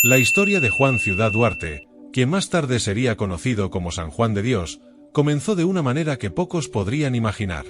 La historia de Juan Ciudad Duarte, quien más tarde sería conocido como San Juan de Dios, comenzó de una manera que pocos podrían imaginar.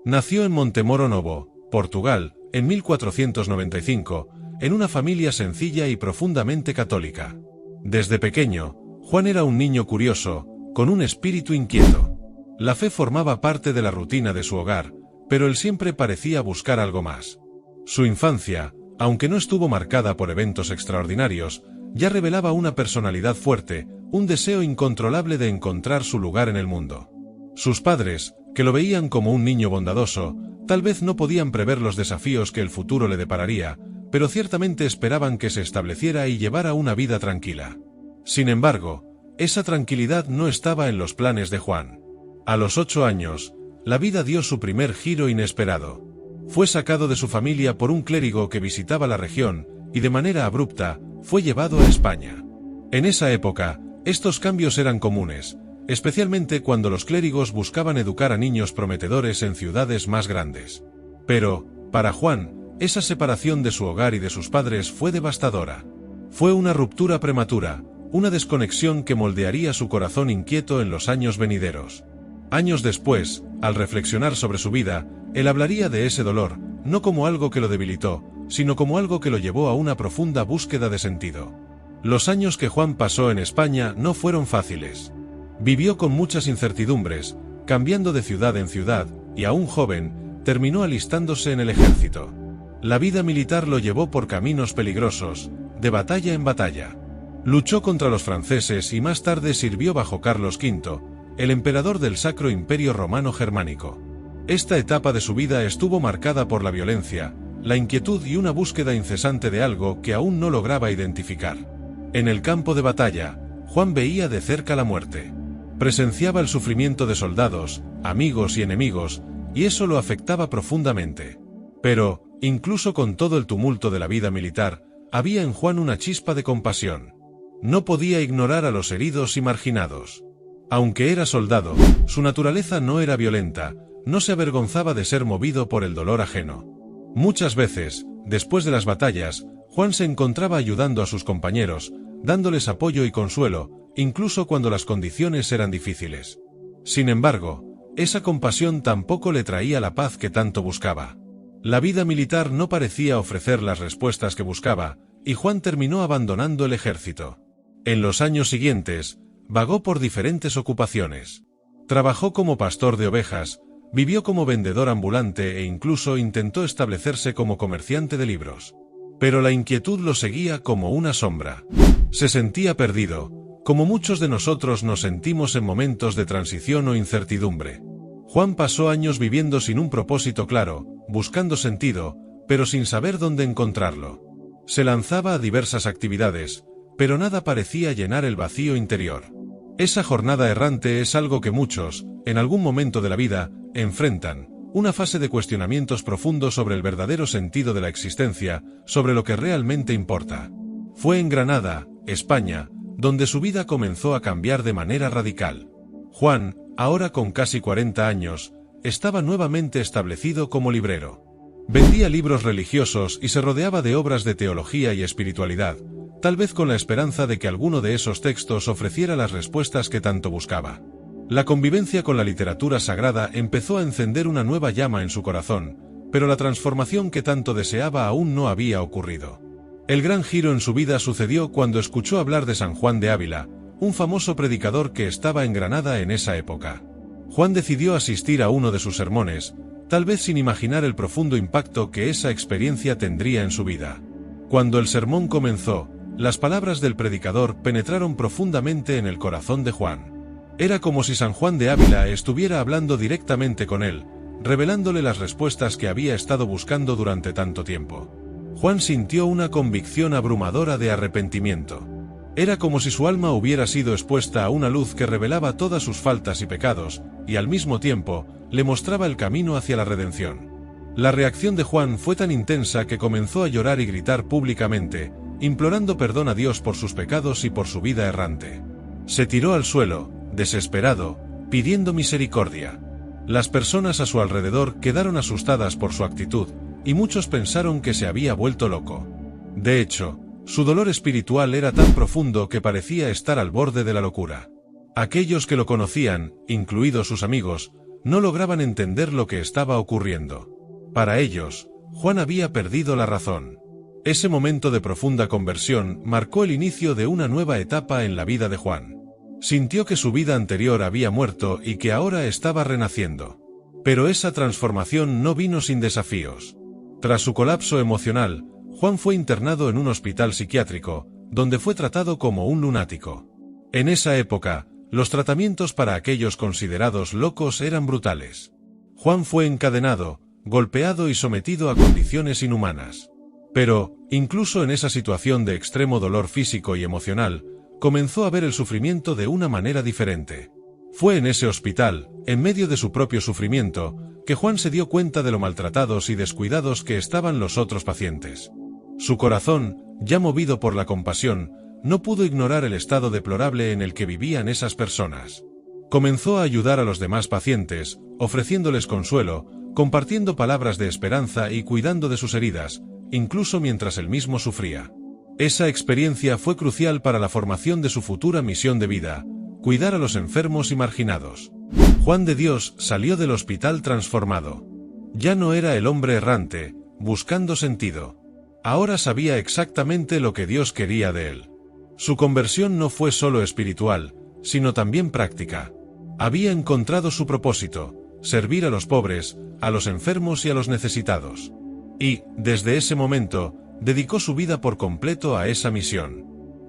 Nació en Montemoro Novo, Portugal, en 1495, en una familia sencilla y profundamente católica. Desde pequeño, Juan era un niño curioso, con un espíritu inquieto. La fe formaba parte de la rutina de su hogar, pero él siempre parecía buscar algo más. Su infancia, aunque no estuvo marcada por eventos extraordinarios, ya revelaba una personalidad fuerte, un deseo incontrolable de encontrar su lugar en el mundo. Sus padres, que lo veían como un niño bondadoso, tal vez no podían prever los desafíos que el futuro le depararía, pero ciertamente esperaban que se estableciera y llevara una vida tranquila. Sin embargo, esa tranquilidad no estaba en los planes de Juan. A los 8 años, la vida dio su primer giro inesperado. Fue sacado de su familia por un clérigo que visitaba la región, y de manera abrupta, fue llevado a España. En esa época, estos cambios eran comunes, especialmente cuando los clérigos buscaban educar a niños prometedores en ciudades más grandes. Pero, para Juan, esa separación de su hogar y de sus padres fue devastadora. Fue una ruptura prematura, una desconexión que moldearía su corazón inquieto en los años venideros. Años después, al reflexionar sobre su vida, él hablaría de ese dolor, no como algo que lo debilitó, sino como algo que lo llevó a una profunda búsqueda de sentido. Los años que Juan pasó en España no fueron fáciles. Vivió con muchas incertidumbres, cambiando de ciudad en ciudad, y aún joven, terminó alistándose en el ejército. La vida militar lo llevó por caminos peligrosos, de batalla en batalla. Luchó contra los franceses y más tarde sirvió bajo Carlos V, el emperador del Sacro Imperio Romano Germánico. Esta etapa de su vida estuvo marcada por la violencia, la inquietud y una búsqueda incesante de algo que aún no lograba identificar. En el campo de batalla, Juan veía de cerca la muerte. Presenciaba el sufrimiento de soldados, amigos y enemigos, y eso lo afectaba profundamente. Pero, incluso con todo el tumulto de la vida militar, había en Juan una chispa de compasión. No podía ignorar a los heridos y marginados. Aunque era soldado, su naturaleza no era violenta, no se avergonzaba de ser movido por el dolor ajeno. Muchas veces, después de las batallas, Juan se encontraba ayudando a sus compañeros, dándoles apoyo y consuelo, incluso cuando las condiciones eran difíciles. Sin embargo, esa compasión tampoco le traía la paz que tanto buscaba. La vida militar no parecía ofrecer las respuestas que buscaba, y Juan terminó abandonando el ejército. En los años siguientes, vagó por diferentes ocupaciones. Trabajó como pastor de ovejas, vivió como vendedor ambulante e incluso intentó establecerse como comerciante de libros. Pero la inquietud lo seguía como una sombra. Se sentía perdido, como muchos de nosotros nos sentimos en momentos de transición o incertidumbre. Juan pasó años viviendo sin un propósito claro, buscando sentido, pero sin saber dónde encontrarlo. Se lanzaba a diversas actividades, pero nada parecía llenar el vacío interior. Esa jornada errante es algo que muchos, en algún momento de la vida, enfrentan, una fase de cuestionamientos profundos sobre el verdadero sentido de la existencia, sobre lo que realmente importa. Fue en Granada, España, donde su vida comenzó a cambiar de manera radical. Juan, ahora con casi 40 años, estaba nuevamente establecido como librero. Vendía libros religiosos y se rodeaba de obras de teología y espiritualidad, tal vez con la esperanza de que alguno de esos textos ofreciera las respuestas que tanto buscaba. La convivencia con la literatura sagrada empezó a encender una nueva llama en su corazón, pero la transformación que tanto deseaba aún no había ocurrido. El gran giro en su vida sucedió cuando escuchó hablar de San Juan de Ávila, un famoso predicador que estaba en Granada en esa época. Juan decidió asistir a uno de sus sermones, tal vez sin imaginar el profundo impacto que esa experiencia tendría en su vida. Cuando el sermón comenzó, las palabras del predicador penetraron profundamente en el corazón de Juan. Era como si San Juan de Ávila estuviera hablando directamente con él, revelándole las respuestas que había estado buscando durante tanto tiempo. Juan sintió una convicción abrumadora de arrepentimiento. Era como si su alma hubiera sido expuesta a una luz que revelaba todas sus faltas y pecados, y al mismo tiempo, le mostraba el camino hacia la redención. La reacción de Juan fue tan intensa que comenzó a llorar y gritar públicamente, implorando perdón a Dios por sus pecados y por su vida errante. Se tiró al suelo, desesperado, pidiendo misericordia. Las personas a su alrededor quedaron asustadas por su actitud, y muchos pensaron que se había vuelto loco. De hecho, Su dolor espiritual era tan profundo que parecía estar al borde de la locura. Aquellos que lo conocían, incluidos sus amigos, no lograban entender lo que estaba ocurriendo. Para ellos, Juan había perdido la razón. Ese momento de profunda conversión marcó el inicio de una nueva etapa en la vida de Juan. Sintió que su vida anterior había muerto y que ahora estaba renaciendo. Pero esa transformación no vino sin desafíos. Tras su colapso emocional, Juan fue internado en un hospital psiquiátrico, donde fue tratado como un lunático. En esa época, los tratamientos para aquellos considerados locos eran brutales. Juan fue encadenado, golpeado y sometido a condiciones inhumanas. Pero, incluso en esa situación de extremo dolor físico y emocional, comenzó a ver el sufrimiento de una manera diferente. Fue en ese hospital, en medio de su propio sufrimiento, que Juan se dio cuenta de lo maltratados y descuidados que estaban los otros pacientes. Su corazón, ya movido por la compasión, no pudo ignorar el estado deplorable en el que vivían esas personas. Comenzó a ayudar a los demás pacientes, ofreciéndoles consuelo, compartiendo palabras de esperanza y cuidando de sus heridas, incluso mientras él mismo sufría. Esa experiencia fue crucial para la formación de su futura misión de vida: cuidar a los enfermos y marginados. Juan de Dios salió del hospital transformado. Ya no era el hombre errante, buscando sentido. Ahora sabía exactamente lo que Dios quería de él. Su conversión no fue solo espiritual, sino también práctica. Había encontrado su propósito: servir a los pobres, a los enfermos y a los necesitados. Y, desde ese momento, dedicó su vida por completo a esa misión.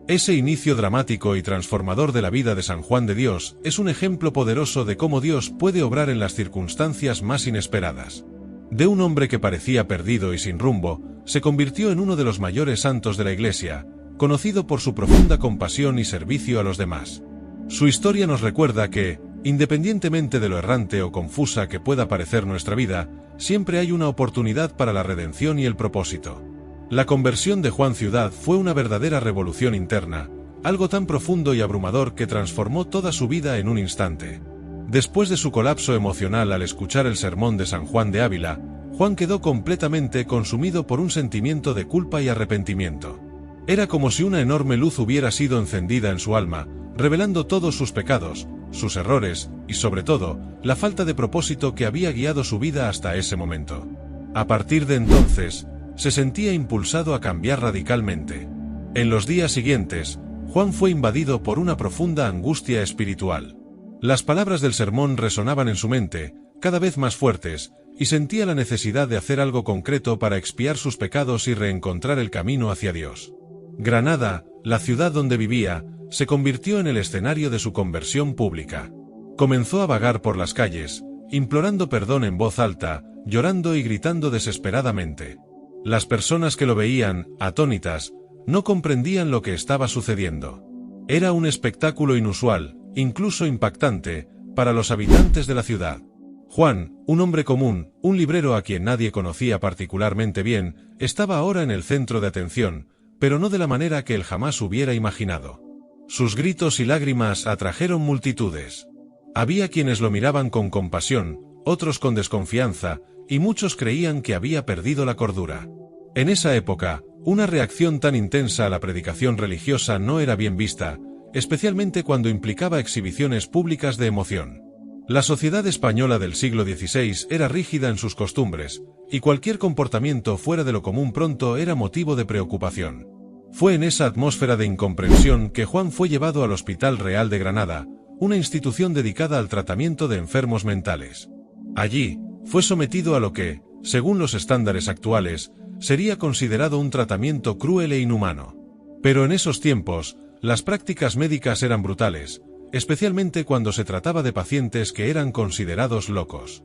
Ese inicio dramático y transformador de la vida de San Juan de Dios es un ejemplo poderoso de cómo Dios puede obrar en las circunstancias más inesperadas. De un hombre que parecía perdido y sin rumbo, se convirtió en uno de los mayores santos de la Iglesia, conocido por su profunda compasión y servicio a los demás. Su historia nos recuerda que, independientemente de lo errante o confusa que pueda parecer nuestra vida, siempre hay una oportunidad para la redención y el propósito. La conversión de Juan Ciudad fue una verdadera revolución interna, algo tan profundo y abrumador que transformó toda su vida en un instante. Después de su colapso emocional al escuchar el sermón de San Juan de Ávila, Juan quedó completamente consumido por un sentimiento de culpa y arrepentimiento. Era como si una enorme luz hubiera sido encendida en su alma, revelando todos sus pecados, sus errores y, sobre todo, la falta de propósito que había guiado su vida hasta ese momento. A partir de entonces, se sentía impulsado a cambiar radicalmente. En los días siguientes, Juan fue invadido por una profunda angustia espiritual. Las palabras del sermón resonaban en su mente, cada vez más fuertes, y sentía la necesidad de hacer algo concreto para expiar sus pecados y reencontrar el camino hacia Dios. Granada, la ciudad donde vivía, se convirtió en el escenario de su conversión pública. Comenzó a vagar por las calles, implorando perdón en voz alta, llorando y gritando desesperadamente. Las personas que lo veían, atónitas, no comprendían lo que estaba sucediendo. Era un espectáculo inusual, incluso impactante, para los habitantes de la ciudad. Juan, un hombre común, un librero a quien nadie conocía particularmente bien, estaba ahora en el centro de atención, pero no de la manera que él jamás hubiera imaginado. Sus gritos y lágrimas atrajeron multitudes. Había quienes lo miraban con compasión, otros con desconfianza, y muchos creían que había perdido la cordura. En esa época, una reacción tan intensa a la predicación religiosa no era bien vista, especialmente cuando implicaba exhibiciones públicas de emoción. La sociedad española del siglo XVI era rígida en sus costumbres, y cualquier comportamiento fuera de lo común pronto era motivo de preocupación. Fue en esa atmósfera de incomprensión que Juan fue llevado al Hospital Real de Granada, una institución dedicada al tratamiento de enfermos mentales. Allí, fue sometido a lo que, según los estándares actuales, sería considerado un tratamiento cruel e inhumano. Pero en esos tiempos, las prácticas médicas eran brutales, especialmente cuando se trataba de pacientes que eran considerados locos.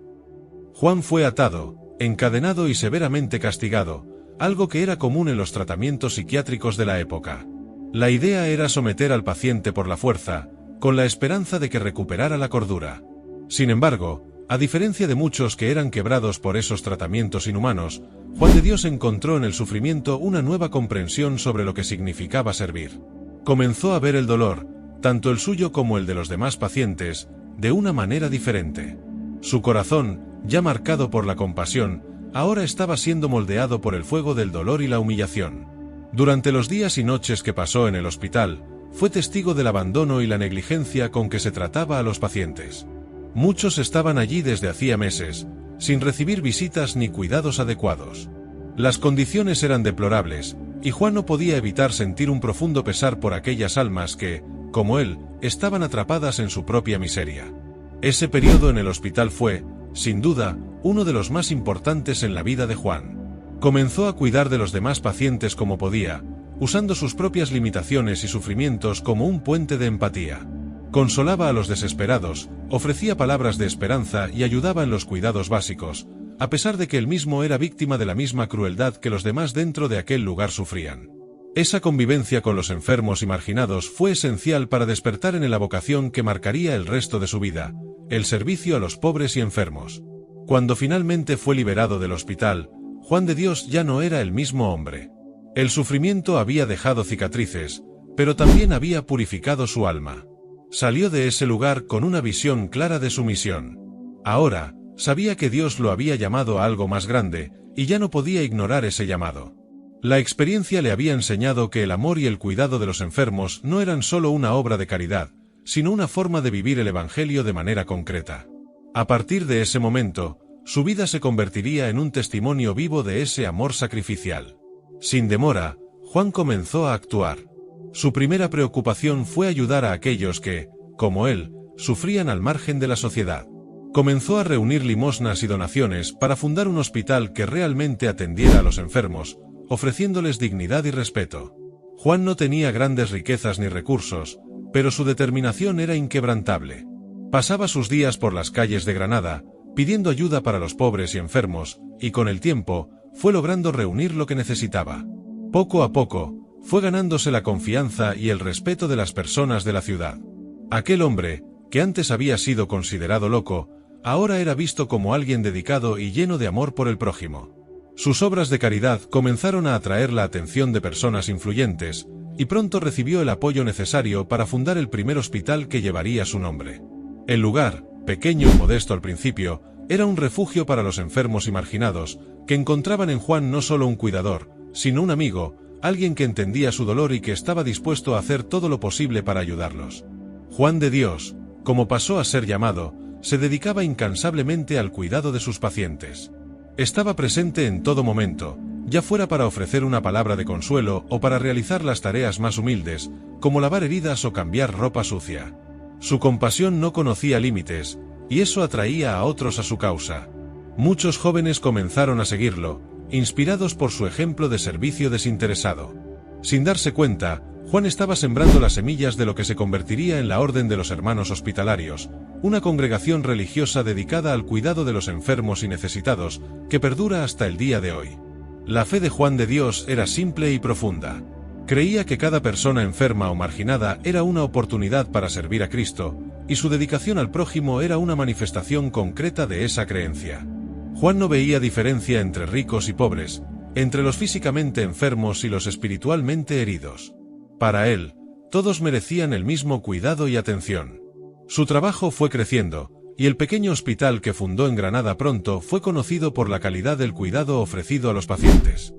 Juan fue atado, encadenado y severamente castigado, algo que era común en los tratamientos psiquiátricos de la época. La idea era someter al paciente por la fuerza, con la esperanza de que recuperara la cordura. Sin embargo, a diferencia de muchos que eran quebrados por esos tratamientos inhumanos, Juan de Dios encontró en el sufrimiento una nueva comprensión sobre lo que significaba servir. Comenzó a ver el dolor, tanto el suyo como el de los demás pacientes, de una manera diferente. Su corazón, ya marcado por la compasión, ahora estaba siendo moldeado por el fuego del dolor y la humillación. Durante los días y noches que pasó en el hospital, fue testigo del abandono y la negligencia con que se trataba a los pacientes. Muchos estaban allí desde hacía meses, sin recibir visitas ni cuidados adecuados. Las condiciones eran deplorables, y Juan no podía evitar sentir un profundo pesar por aquellas almas que, como él, estaban atrapadas en su propia miseria. Ese periodo en el hospital fue, sin duda, uno de los más importantes en la vida de Juan. Comenzó a cuidar de los demás pacientes como podía, usando sus propias limitaciones y sufrimientos como un puente de empatía. Consolaba a los desesperados, ofrecía palabras de esperanza y ayudaba en los cuidados básicos, a pesar de que él mismo era víctima de la misma crueldad que los demás dentro de aquel lugar sufrían. Esa convivencia con los enfermos y marginados fue esencial para despertar en él la vocación que marcaría el resto de su vida, el servicio a los pobres y enfermos. Cuando finalmente fue liberado del hospital, Juan de Dios ya no era el mismo hombre. El sufrimiento había dejado cicatrices, pero también había purificado su alma. Salió de ese lugar con una visión clara de su misión. Ahora, sabía que Dios lo había llamado a algo más grande, y ya no podía ignorar ese llamado. La experiencia le había enseñado que el amor y el cuidado de los enfermos no eran solo una obra de caridad, sino una forma de vivir el Evangelio de manera concreta. A partir de ese momento, su vida se convertiría en un testimonio vivo de ese amor sacrificial. Sin demora, Juan comenzó a actuar. Su primera preocupación fue ayudar a aquellos que, como él, sufrían al margen de la sociedad. Comenzó a reunir limosnas y donaciones para fundar un hospital que realmente atendiera a los enfermos, ofreciéndoles dignidad y respeto. Juan no tenía grandes riquezas ni recursos, pero su determinación era inquebrantable. Pasaba sus días por las calles de Granada, pidiendo ayuda para los pobres y enfermos, y con el tiempo, fue logrando reunir lo que necesitaba. Poco a poco, fue ganándose la confianza y el respeto de las personas de la ciudad. Aquel hombre, que antes había sido considerado loco, ahora era visto como alguien dedicado y lleno de amor por el prójimo. Sus obras de caridad comenzaron a atraer la atención de personas influyentes, y pronto recibió el apoyo necesario para fundar el primer hospital que llevaría su nombre. El lugar, pequeño y modesto al principio, era un refugio para los enfermos y marginados, que encontraban en Juan no solo un cuidador, sino un amigo, alguien que entendía su dolor y que estaba dispuesto a hacer todo lo posible para ayudarlos. Juan de Dios, como pasó a ser llamado, se dedicaba incansablemente al cuidado de sus pacientes. Estaba presente en todo momento, ya fuera para ofrecer una palabra de consuelo o para realizar las tareas más humildes, como lavar heridas o cambiar ropa sucia. Su compasión no conocía límites, y eso atraía a otros a su causa. Muchos jóvenes comenzaron a seguirlo, inspirados por su ejemplo de servicio desinteresado. Sin darse cuenta, Juan estaba sembrando las semillas de lo que se convertiría en la Orden de los Hermanos Hospitalarios, una congregación religiosa dedicada al cuidado de los enfermos y necesitados, que perdura hasta el día de hoy. La fe de Juan de Dios era simple y profunda. Creía que cada persona enferma o marginada era una oportunidad para servir a Cristo, y su dedicación al prójimo era una manifestación concreta de esa creencia. Juan no veía diferencia entre ricos y pobres, entre los físicamente enfermos y los espiritualmente heridos. Para él, todos merecían el mismo cuidado y atención. Su trabajo fue creciendo, y el pequeño hospital que fundó en Granada pronto fue conocido por la calidad del cuidado ofrecido a los pacientes.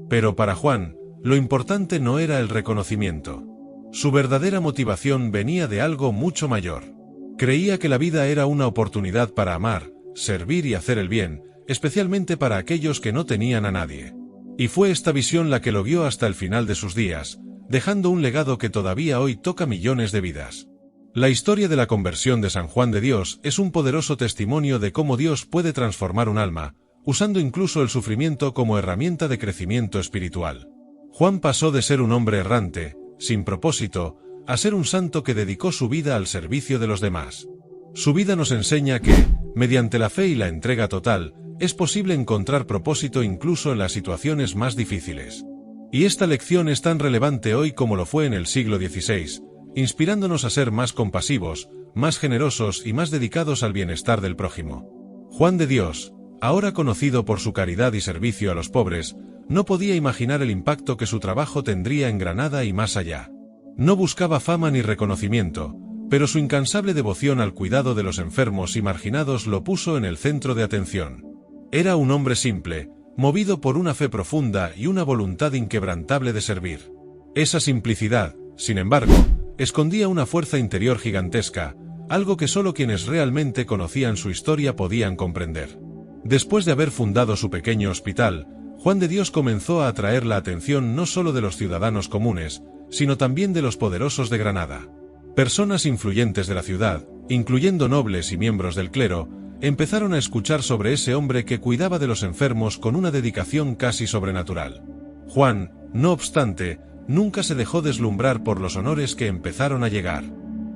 Pero para Juan, lo importante no era el reconocimiento. Su verdadera motivación venía de algo mucho mayor. Creía que la vida era una oportunidad para amar, servir y hacer el bien, especialmente para aquellos que no tenían a nadie. Y fue esta visión la que lo guió hasta el final de sus días, dejando un legado que todavía hoy toca millones de vidas. La historia de la conversión de San Juan de Dios es un poderoso testimonio de cómo Dios puede transformar un alma, usando incluso el sufrimiento como herramienta de crecimiento espiritual. Juan pasó de ser un hombre errante, sin propósito, a ser un santo que dedicó su vida al servicio de los demás. Su vida nos enseña que, mediante la fe y la entrega total, es posible encontrar propósito incluso en las situaciones más difíciles. Y esta lección es tan relevante hoy como lo fue en el siglo XVI, inspirándonos a ser más compasivos, más generosos y más dedicados al bienestar del prójimo. Juan de Dios, ahora conocido por su caridad y servicio a los pobres, no podía imaginar el impacto que su trabajo tendría en Granada y más allá. No buscaba fama ni reconocimiento, pero su incansable devoción al cuidado de los enfermos y marginados lo puso en el centro de atención. Era un hombre simple, movido por una fe profunda y una voluntad inquebrantable de servir. Esa simplicidad, sin embargo, escondía una fuerza interior gigantesca, algo que solo quienes realmente conocían su historia podían comprender. Después de haber fundado su pequeño hospital, Juan de Dios comenzó a atraer la atención no solo de los ciudadanos comunes, sino también de los poderosos de Granada. Personas influyentes de la ciudad, incluyendo nobles y miembros del clero, empezaron a escuchar sobre ese hombre que cuidaba de los enfermos con una dedicación casi sobrenatural. Juan, no obstante, nunca se dejó deslumbrar por los honores que empezaron a llegar.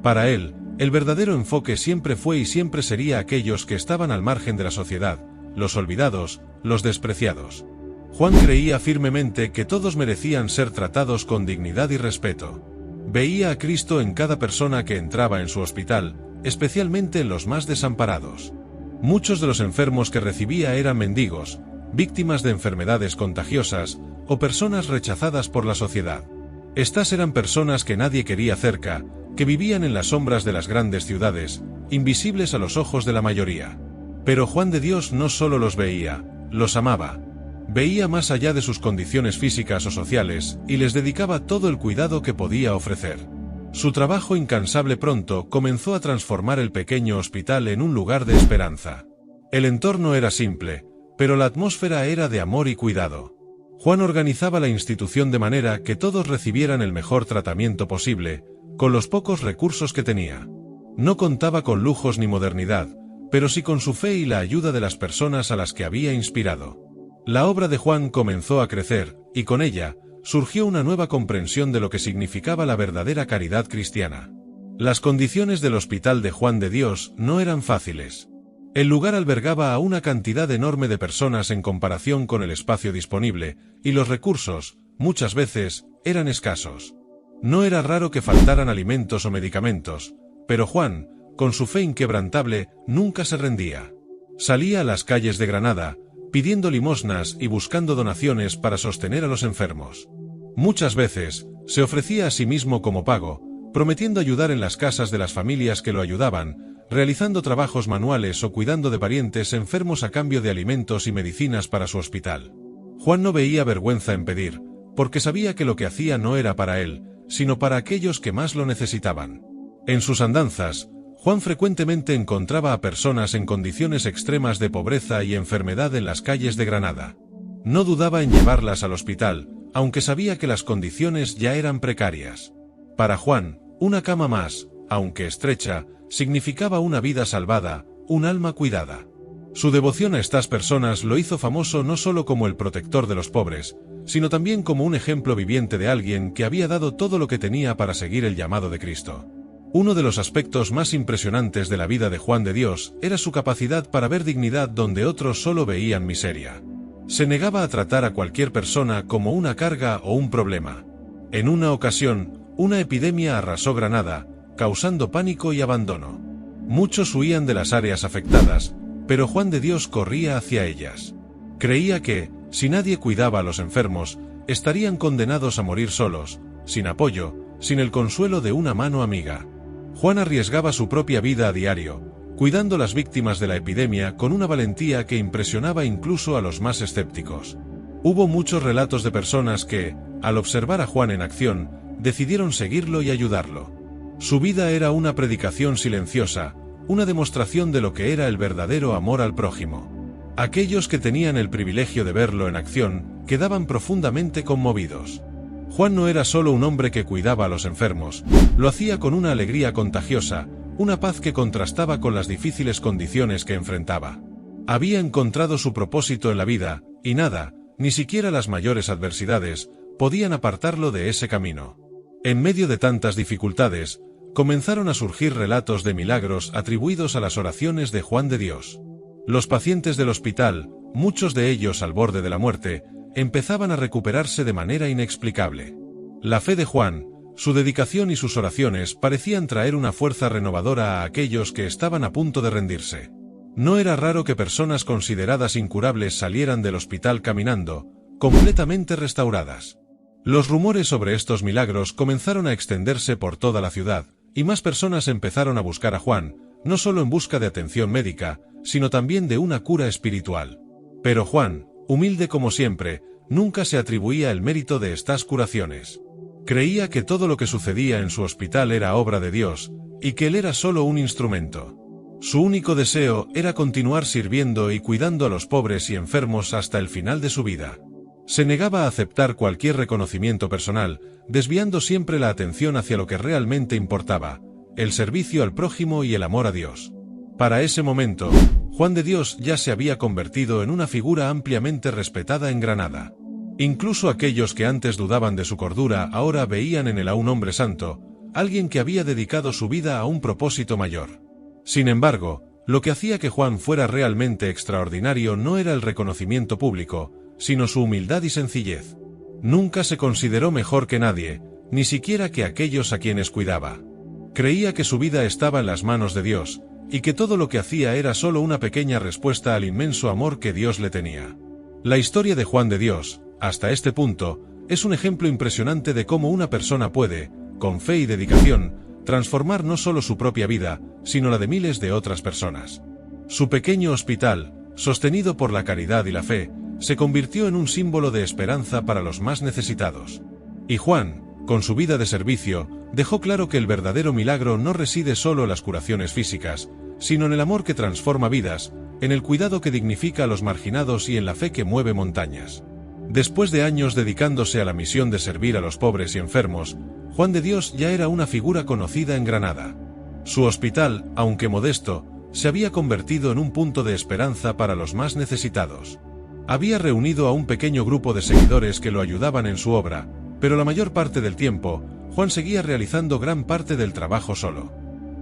Para él, el verdadero enfoque siempre fue y siempre sería aquellos que estaban al margen de la sociedad, los olvidados, los despreciados. Juan creía firmemente que todos merecían ser tratados con dignidad y respeto. Veía a Cristo en cada persona que entraba en su hospital, especialmente en los más desamparados. Muchos de los enfermos que recibía eran mendigos, víctimas de enfermedades contagiosas, o personas rechazadas por la sociedad. Estas eran personas que nadie quería cerca, que vivían en las sombras de las grandes ciudades, invisibles a los ojos de la mayoría. Pero Juan de Dios no solo los veía, los amaba. Veía más allá de sus condiciones físicas o sociales, y les dedicaba todo el cuidado que podía ofrecer. Su trabajo incansable pronto comenzó a transformar el pequeño hospital en un lugar de esperanza. El entorno era simple, pero la atmósfera era de amor y cuidado. Juan organizaba la institución de manera que todos recibieran el mejor tratamiento posible, con los pocos recursos que tenía. No contaba con lujos ni modernidad, pero sí con su fe y la ayuda de las personas a las que había inspirado. La obra de Juan comenzó a crecer, y con ella, surgió una nueva comprensión de lo que significaba la verdadera caridad cristiana. Las condiciones del hospital de Juan de Dios no eran fáciles. El lugar albergaba a una cantidad enorme de personas en comparación con el espacio disponible, y los recursos, muchas veces, eran escasos. No era raro que faltaran alimentos o medicamentos, pero Juan, con su fe inquebrantable, nunca se rendía. Salía a las calles de Granada, pidiendo limosnas y buscando donaciones para sostener a los enfermos. Muchas veces, se ofrecía a sí mismo como pago, prometiendo ayudar en las casas de las familias que lo ayudaban, realizando trabajos manuales o cuidando de parientes enfermos a cambio de alimentos y medicinas para su hospital. Juan no veía vergüenza en pedir, porque sabía que lo que hacía no era para él, sino para aquellos que más lo necesitaban. En sus andanzas, Juan frecuentemente encontraba a personas en condiciones extremas de pobreza y enfermedad en las calles de Granada. No dudaba en llevarlas al hospital, aunque sabía que las condiciones ya eran precarias. Para Juan, una cama más, aunque estrecha, significaba una vida salvada, un alma cuidada. Su devoción a estas personas lo hizo famoso no solo como el protector de los pobres, sino también como un ejemplo viviente de alguien que había dado todo lo que tenía para seguir el llamado de Cristo. Uno de los aspectos más impresionantes de la vida de Juan de Dios era su capacidad para ver dignidad donde otros solo veían miseria. Se negaba a tratar a cualquier persona como una carga o un problema. En una ocasión, una epidemia arrasó Granada, causando pánico y abandono. Muchos huían de las áreas afectadas, pero Juan de Dios corría hacia ellas. Creía que, si nadie cuidaba a los enfermos, estarían condenados a morir solos, sin apoyo, sin el consuelo de una mano amiga. Juan arriesgaba su propia vida a diario, cuidando las víctimas de la epidemia con una valentía que impresionaba incluso a los más escépticos. Hubo muchos relatos de personas que, al observar a Juan en acción, decidieron seguirlo y ayudarlo. Su vida era una predicación silenciosa, una demostración de lo que era el verdadero amor al prójimo. Aquellos que tenían el privilegio de verlo en acción, quedaban profundamente conmovidos. Juan no era solo un hombre que cuidaba a los enfermos, lo hacía con una alegría contagiosa, una paz que contrastaba con las difíciles condiciones que enfrentaba. Había encontrado su propósito en la vida, y nada, ni siquiera las mayores adversidades, podían apartarlo de ese camino. En medio de tantas dificultades, comenzaron a surgir relatos de milagros atribuidos a las oraciones de Juan de Dios. Los pacientes del hospital, muchos de ellos al borde de la muerte, empezaban a recuperarse de manera inexplicable. La fe de Juan, su dedicación y sus oraciones parecían traer una fuerza renovadora a aquellos que estaban a punto de rendirse. No era raro que personas consideradas incurables salieran del hospital caminando, completamente restauradas. Los rumores sobre estos milagros comenzaron a extenderse por toda la ciudad, y más personas empezaron a buscar a Juan, no solo en busca de atención médica, sino también de una cura espiritual. Pero Juan, humilde como siempre, nunca se atribuía el mérito de estas curaciones. Creía que todo lo que sucedía en su hospital era obra de Dios, y que él era solo un instrumento. Su único deseo era continuar sirviendo y cuidando a los pobres y enfermos hasta el final de su vida. Se negaba a aceptar cualquier reconocimiento personal, desviando siempre la atención hacia lo que realmente importaba, el servicio al prójimo y el amor a Dios. Para ese momento, Juan de Dios ya se había convertido en una figura ampliamente respetada en Granada. Incluso aquellos que antes dudaban de su cordura ahora veían en él a un hombre santo, alguien que había dedicado su vida a un propósito mayor. Sin embargo, lo que hacía que Juan fuera realmente extraordinario no era el reconocimiento público, sino su humildad y sencillez. Nunca se consideró mejor que nadie, ni siquiera que aquellos a quienes cuidaba. Creía que su vida estaba en las manos de Dios, y que todo lo que hacía era solo una pequeña respuesta al inmenso amor que Dios le tenía. La historia de Juan de Dios, hasta este punto, es un ejemplo impresionante de cómo una persona puede, con fe y dedicación, transformar no solo su propia vida, sino la de miles de otras personas. Su pequeño hospital, sostenido por la caridad y la fe, se convirtió en un símbolo de esperanza para los más necesitados. Y Juan, con su vida de servicio, dejó claro que el verdadero milagro no reside solo en las curaciones físicas, sino en el amor que transforma vidas, en el cuidado que dignifica a los marginados y en la fe que mueve montañas. Después de años dedicándose a la misión de servir a los pobres y enfermos, Juan de Dios ya era una figura conocida en Granada. Su hospital, aunque modesto, se había convertido en un punto de esperanza para los más necesitados. Había reunido a un pequeño grupo de seguidores que lo ayudaban en su obra, pero la mayor parte del tiempo, Juan seguía realizando gran parte del trabajo solo.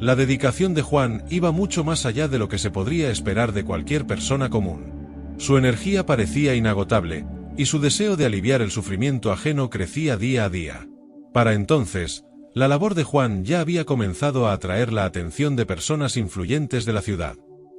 La dedicación de Juan iba mucho más allá de lo que se podría esperar de cualquier persona común. Su energía parecía inagotable, y su deseo de aliviar el sufrimiento ajeno crecía día a día. Para entonces, la labor de Juan ya había comenzado a atraer la atención de personas influyentes de la ciudad.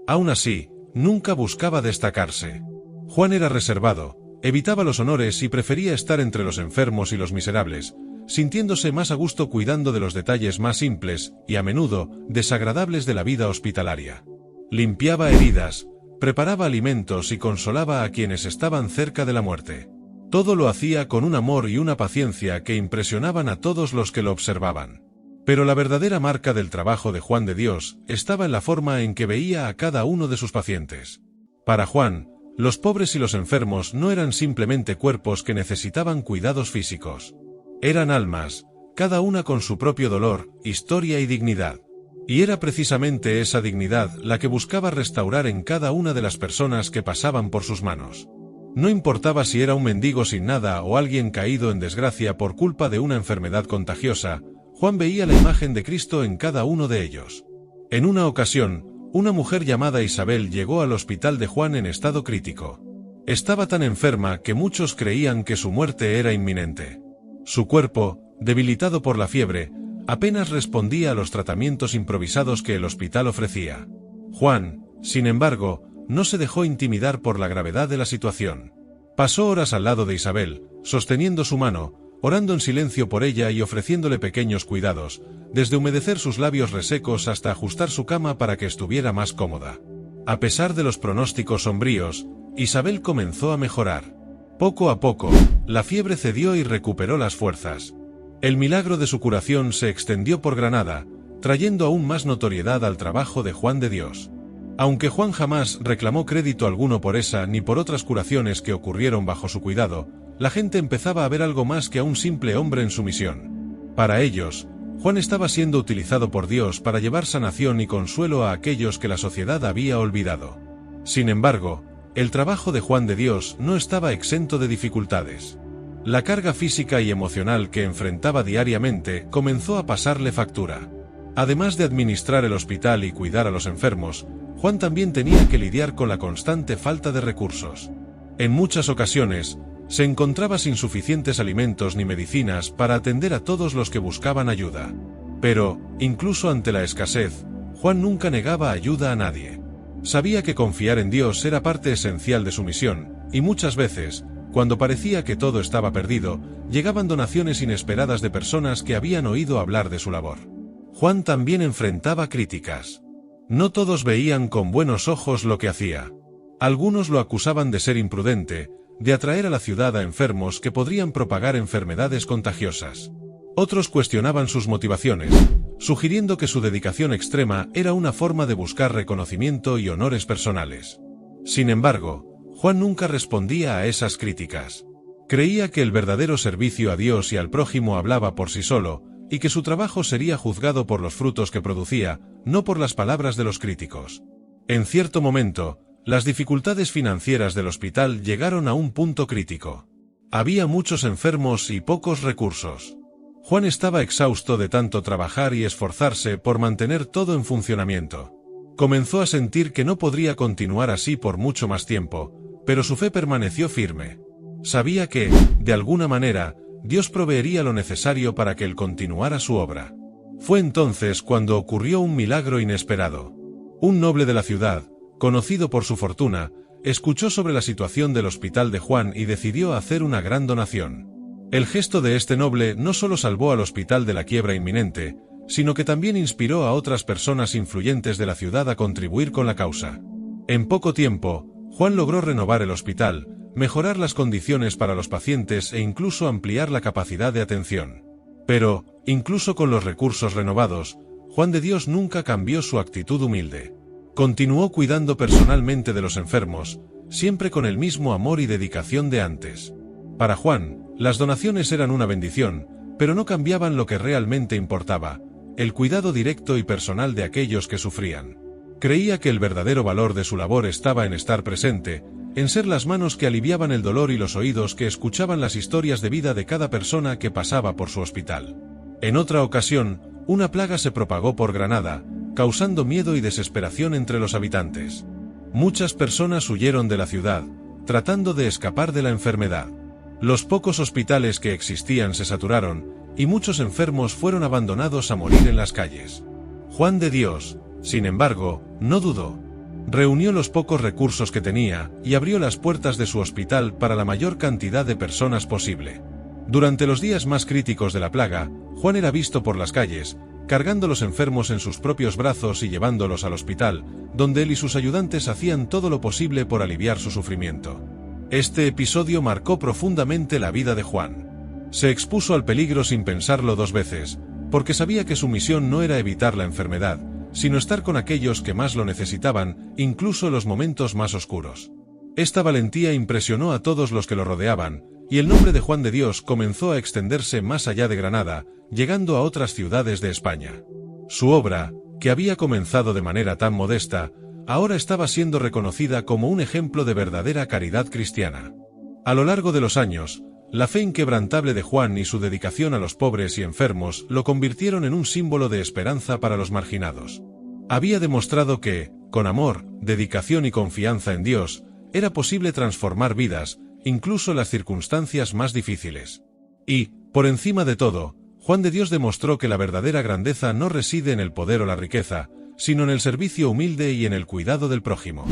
Aún así, nunca buscaba destacarse. Juan era reservado, evitaba los honores y prefería estar entre los enfermos y los miserables, sintiéndose más a gusto cuidando de los detalles más simples y, a menudo, desagradables de la vida hospitalaria. Limpiaba heridas, preparaba alimentos y consolaba a quienes estaban cerca de la muerte. Todo lo hacía con un amor y una paciencia que impresionaban a todos los que lo observaban. Pero la verdadera marca del trabajo de Juan de Dios estaba en la forma en que veía a cada uno de sus pacientes. Para Juan, los pobres y los enfermos no eran simplemente cuerpos que necesitaban cuidados físicos. Eran almas, cada una con su propio dolor, historia y dignidad. Y era precisamente esa dignidad la que buscaba restaurar en cada una de las personas que pasaban por sus manos. No importaba si era un mendigo sin nada o alguien caído en desgracia por culpa de una enfermedad contagiosa, Juan veía la imagen de Cristo en cada uno de ellos. En una ocasión, una mujer llamada Isabel llegó al hospital de Juan en estado crítico. Estaba tan enferma que muchos creían que su muerte era inminente. Su cuerpo, debilitado por la fiebre, apenas respondía a los tratamientos improvisados que el hospital ofrecía. Juan, sin embargo, no se dejó intimidar por la gravedad de la situación. Pasó horas al lado de Isabel, sosteniendo su mano, orando en silencio por ella y ofreciéndole pequeños cuidados, desde humedecer sus labios resecos hasta ajustar su cama para que estuviera más cómoda. A pesar de los pronósticos sombríos, Isabel comenzó a mejorar. Poco a poco, la fiebre cedió y recuperó las fuerzas. El milagro de su curación se extendió por Granada, trayendo aún más notoriedad al trabajo de Juan de Dios. Aunque Juan jamás reclamó crédito alguno por esa ni por otras curaciones que ocurrieron bajo su cuidado, la gente empezaba a ver algo más que a un simple hombre en su misión. Para ellos, Juan estaba siendo utilizado por Dios para llevar sanación y consuelo a aquellos que la sociedad había olvidado. Sin embargo, el trabajo de Juan de Dios no estaba exento de dificultades. La carga física y emocional que enfrentaba diariamente comenzó a pasarle factura. Además de administrar el hospital y cuidar a los enfermos, Juan también tenía que lidiar con la constante falta de recursos. En muchas ocasiones, se encontraba sin suficientes alimentos ni medicinas para atender a todos los que buscaban ayuda. Pero, incluso ante la escasez, Juan nunca negaba ayuda a nadie. Sabía que confiar en Dios era parte esencial de su misión, y muchas veces, cuando parecía que todo estaba perdido, llegaban donaciones inesperadas de personas que habían oído hablar de su labor. Juan también enfrentaba críticas. No todos veían con buenos ojos lo que hacía. Algunos lo acusaban de ser imprudente, de atraer a la ciudad a enfermos que podrían propagar enfermedades contagiosas. Otros cuestionaban sus motivaciones, sugiriendo que su dedicación extrema era una forma de buscar reconocimiento y honores personales. Sin embargo, Juan nunca respondía a esas críticas. Creía que el verdadero servicio a Dios y al prójimo hablaba por sí solo, y que su trabajo sería juzgado por los frutos que producía, no por las palabras de los críticos. En cierto momento, las dificultades financieras del hospital llegaron a un punto crítico. Había muchos enfermos y pocos recursos. Juan estaba exhausto de tanto trabajar y esforzarse por mantener todo en funcionamiento. Comenzó a sentir que no podría continuar así por mucho más tiempo, pero su fe permaneció firme. Sabía que, de alguna manera, Dios proveería lo necesario para que él continuara su obra. Fue entonces cuando ocurrió un milagro inesperado. Un noble de la ciudad, conocido por su fortuna, escuchó sobre la situación del hospital de Juan y decidió hacer una gran donación. El gesto de este noble no solo salvó al hospital de la quiebra inminente, sino que también inspiró a otras personas influyentes de la ciudad a contribuir con la causa. En poco tiempo, Juan logró renovar el hospital, mejorar las condiciones para los pacientes e incluso ampliar la capacidad de atención. Pero, incluso con los recursos renovados, Juan de Dios nunca cambió su actitud humilde. Continuó cuidando personalmente de los enfermos, siempre con el mismo amor y dedicación de antes. Para Juan, las donaciones eran una bendición, pero no cambiaban lo que realmente importaba: el cuidado directo y personal de aquellos que sufrían. Creía que el verdadero valor de su labor estaba en estar presente, en ser las manos que aliviaban el dolor y los oídos que escuchaban las historias de vida de cada persona que pasaba por su hospital. En otra ocasión, una plaga se propagó por Granada, causando miedo y desesperación entre los habitantes. Muchas personas huyeron de la ciudad, tratando de escapar de la enfermedad. Los pocos hospitales que existían se saturaron, y muchos enfermos fueron abandonados a morir en las calles. Juan de Dios, sin embargo, no dudó. Reunió los pocos recursos que tenía, y abrió las puertas de su hospital para la mayor cantidad de personas posible. Durante los días más críticos de la plaga, Juan era visto por las calles, cargando los enfermos en sus propios brazos y llevándolos al hospital, donde él y sus ayudantes hacían todo lo posible por aliviar su sufrimiento. Este episodio marcó profundamente la vida de Juan. Se expuso al peligro sin pensarlo dos veces, porque sabía que su misión no era evitar la enfermedad, sino estar con aquellos que más lo necesitaban, incluso en los momentos más oscuros. Esta valentía impresionó a todos los que lo rodeaban, y el nombre de Juan de Dios comenzó a extenderse más allá de Granada, llegando a otras ciudades de España. Su obra, que había comenzado de manera tan modesta, ahora estaba siendo reconocida como un ejemplo de verdadera caridad cristiana. A lo largo de los años, la fe inquebrantable de Juan y su dedicación a los pobres y enfermos lo convirtieron en un símbolo de esperanza para los marginados. Había demostrado que, con amor, dedicación y confianza en Dios, era posible transformar vidas, incluso en las circunstancias más difíciles. Y, por encima de todo, Juan de Dios demostró que la verdadera grandeza no reside en el poder o la riqueza, sino en el servicio humilde y en el cuidado del prójimo.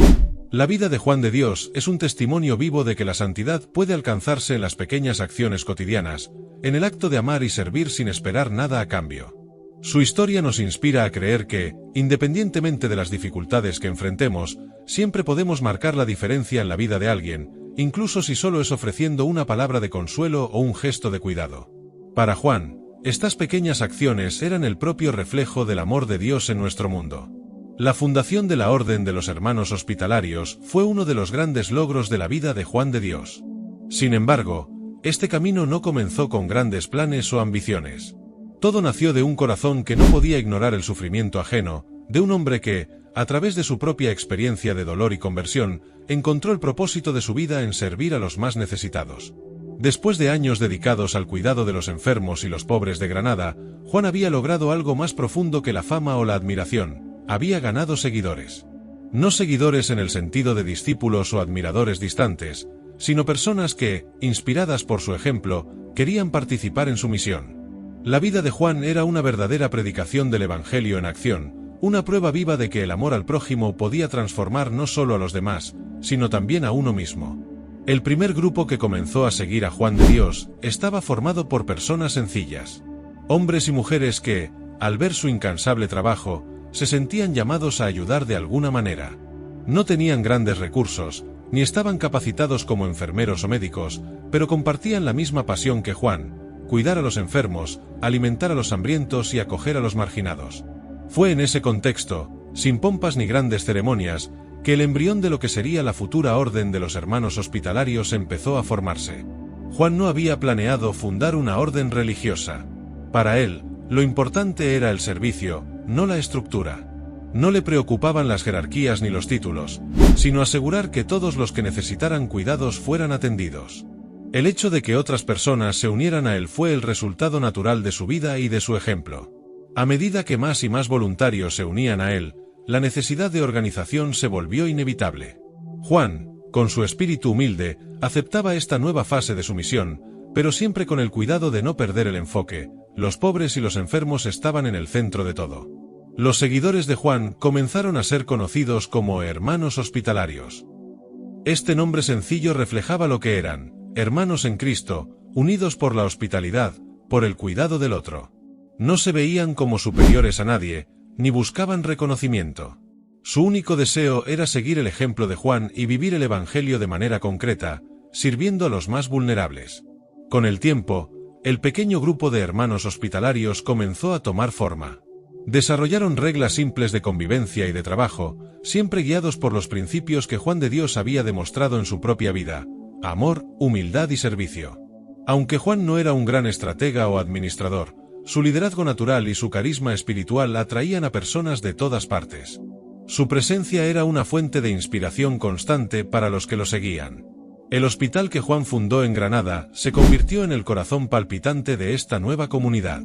La vida de Juan de Dios es un testimonio vivo de que la santidad puede alcanzarse en las pequeñas acciones cotidianas, en el acto de amar y servir sin esperar nada a cambio. Su historia nos inspira a creer que, independientemente de las dificultades que enfrentemos, siempre podemos marcar la diferencia en la vida de alguien, incluso si solo es ofreciendo una palabra de consuelo o un gesto de cuidado. Para Juan, estas pequeñas acciones eran el propio reflejo del amor de Dios en nuestro mundo. La fundación de la Orden de los Hermanos Hospitalarios fue uno de los grandes logros de la vida de Juan de Dios. Sin embargo, este camino no comenzó con grandes planes o ambiciones. Todo nació de un corazón que no podía ignorar el sufrimiento ajeno, de un hombre que, a través de su propia experiencia de dolor y conversión, encontró el propósito de su vida en servir a los más necesitados. Después de años dedicados al cuidado de los enfermos y los pobres de Granada, Juan había logrado algo más profundo que la fama o la admiración: había ganado seguidores. No seguidores en el sentido de discípulos o admiradores distantes, sino personas que, inspiradas por su ejemplo, querían participar en su misión. La vida de Juan era una verdadera predicación del Evangelio en acción, una prueba viva de que el amor al prójimo podía transformar no solo a los demás, sino también a uno mismo. El primer grupo que comenzó a seguir a Juan de Dios estaba formado por personas sencillas. Hombres y mujeres que, al ver su incansable trabajo, se sentían llamados a ayudar de alguna manera. No tenían grandes recursos, ni estaban capacitados como enfermeros o médicos, pero compartían la misma pasión que Juan: cuidar a los enfermos, alimentar a los hambrientos y acoger a los marginados. Fue en ese contexto, sin pompas ni grandes ceremonias, que el embrión de lo que sería la futura orden de los hermanos hospitalarios empezó a formarse. Juan no había planeado fundar una orden religiosa. Para él, lo importante era el servicio, no la estructura. No le preocupaban las jerarquías ni los títulos, sino asegurar que todos los que necesitaran cuidados fueran atendidos. El hecho de que otras personas se unieran a él fue el resultado natural de su vida y de su ejemplo. A medida que más y más voluntarios se unían a él, la necesidad de organización se volvió inevitable. Juan, con su espíritu humilde, aceptaba esta nueva fase de su misión, pero siempre con el cuidado de no perder el enfoque. Los pobres y los enfermos estaban en el centro de todo. Los seguidores de Juan comenzaron a ser conocidos como hermanos hospitalarios. Este nombre sencillo reflejaba lo que eran: hermanos en Cristo, unidos por la hospitalidad, por el cuidado del otro. No se veían como superiores a nadie, ni buscaban reconocimiento. Su único deseo era seguir el ejemplo de Juan y vivir el Evangelio de manera concreta, sirviendo a los más vulnerables. Con el tiempo, el pequeño grupo de hermanos hospitalarios comenzó a tomar forma. Desarrollaron reglas simples de convivencia y de trabajo, siempre guiados por los principios que Juan de Dios había demostrado en su propia vida: amor, humildad y servicio. Aunque Juan no era un gran estratega o administrador, su liderazgo natural y su carisma espiritual atraían a personas de todas partes. Su presencia era una fuente de inspiración constante para los que lo seguían. El hospital que Juan fundó en Granada se convirtió en el corazón palpitante de esta nueva comunidad.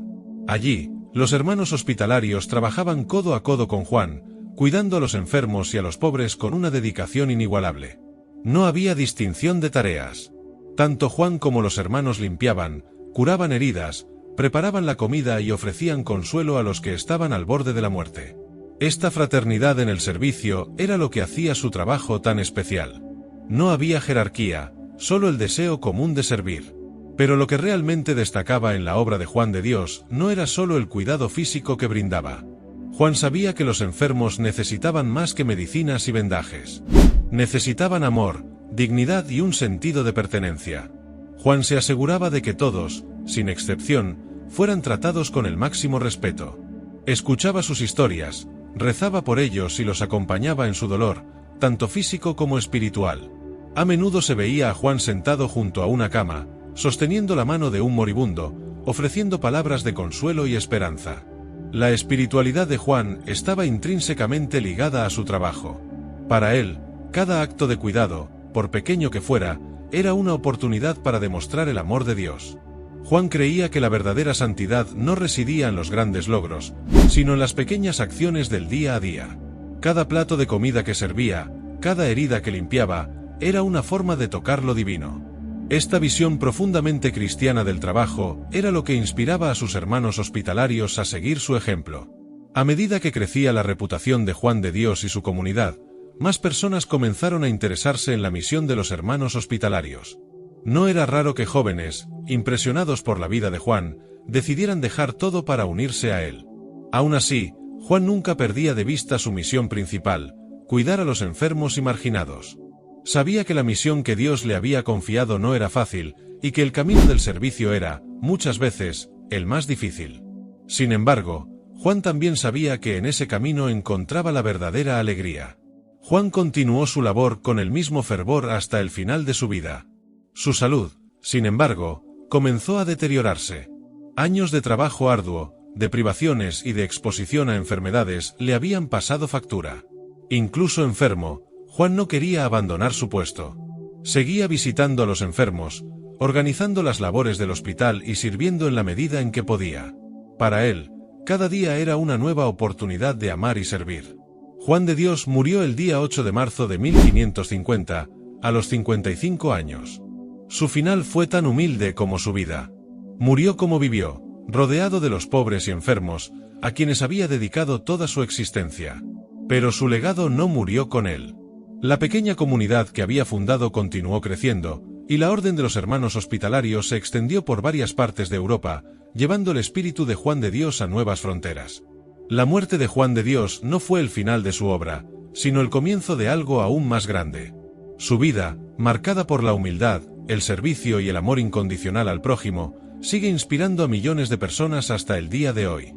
Allí, los hermanos hospitalarios trabajaban codo a codo con Juan, cuidando a los enfermos y a los pobres con una dedicación inigualable. No había distinción de tareas. Tanto Juan como los hermanos limpiaban, curaban heridas, preparaban la comida y ofrecían consuelo a los que estaban al borde de la muerte. Esta fraternidad en el servicio era lo que hacía su trabajo tan especial. No había jerarquía, solo el deseo común de servir. Pero lo que realmente destacaba en la obra de Juan de Dios no era solo el cuidado físico que brindaba. Juan sabía que los enfermos necesitaban más que medicinas y vendajes. Necesitaban amor, dignidad y un sentido de pertenencia. Juan se aseguraba de que todos, sin excepción, fueran tratados con el máximo respeto. Escuchaba sus historias, rezaba por ellos y los acompañaba en su dolor, tanto físico como espiritual. A menudo se veía a Juan sentado junto a una cama, sosteniendo la mano de un moribundo, ofreciendo palabras de consuelo y esperanza. La espiritualidad de Juan estaba intrínsecamente ligada a su trabajo. Para él, cada acto de cuidado, por pequeño que fuera, era una oportunidad para demostrar el amor de Dios. Juan creía que la verdadera santidad no residía en los grandes logros, sino en las pequeñas acciones del día a día. Cada plato de comida que servía, cada herida que limpiaba, era una forma de tocar lo divino. Esta visión profundamente cristiana del trabajo era lo que inspiraba a sus hermanos hospitalarios a seguir su ejemplo. A medida que crecía la reputación de Juan de Dios y su comunidad, más personas comenzaron a interesarse en la misión de los hermanos hospitalarios. No era raro que jóvenes, impresionados por la vida de Juan, decidieran dejar todo para unirse a él. Aún así, Juan nunca perdía de vista su misión principal: cuidar a los enfermos y marginados. Sabía que la misión que Dios le había confiado no era fácil, y que el camino del servicio era, muchas veces, el más difícil. Sin embargo, Juan también sabía que en ese camino encontraba la verdadera alegría. Juan continuó su labor con el mismo fervor hasta el final de su vida. Su salud, sin embargo, comenzó a deteriorarse. Años de trabajo arduo, de privaciones y de exposición a enfermedades le habían pasado factura. Incluso enfermo, Juan no quería abandonar su puesto. Seguía visitando a los enfermos, organizando las labores del hospital y sirviendo en la medida en que podía. Para él, cada día era una nueva oportunidad de amar y servir. Juan de Dios murió el día 8 de marzo de 1550, a los 55 años. Su final fue tan humilde como su vida. Murió como vivió, rodeado de los pobres y enfermos, a quienes había dedicado toda su existencia. Pero su legado no murió con él. La pequeña comunidad que había fundado continuó creciendo, y la Orden de los Hermanos Hospitalarios se extendió por varias partes de Europa, llevando el espíritu de Juan de Dios a nuevas fronteras. La muerte de Juan de Dios no fue el final de su obra, sino el comienzo de algo aún más grande. Su vida, marcada por la humildad, el servicio y el amor incondicional al prójimo, sigue inspirando a millones de personas hasta el día de hoy.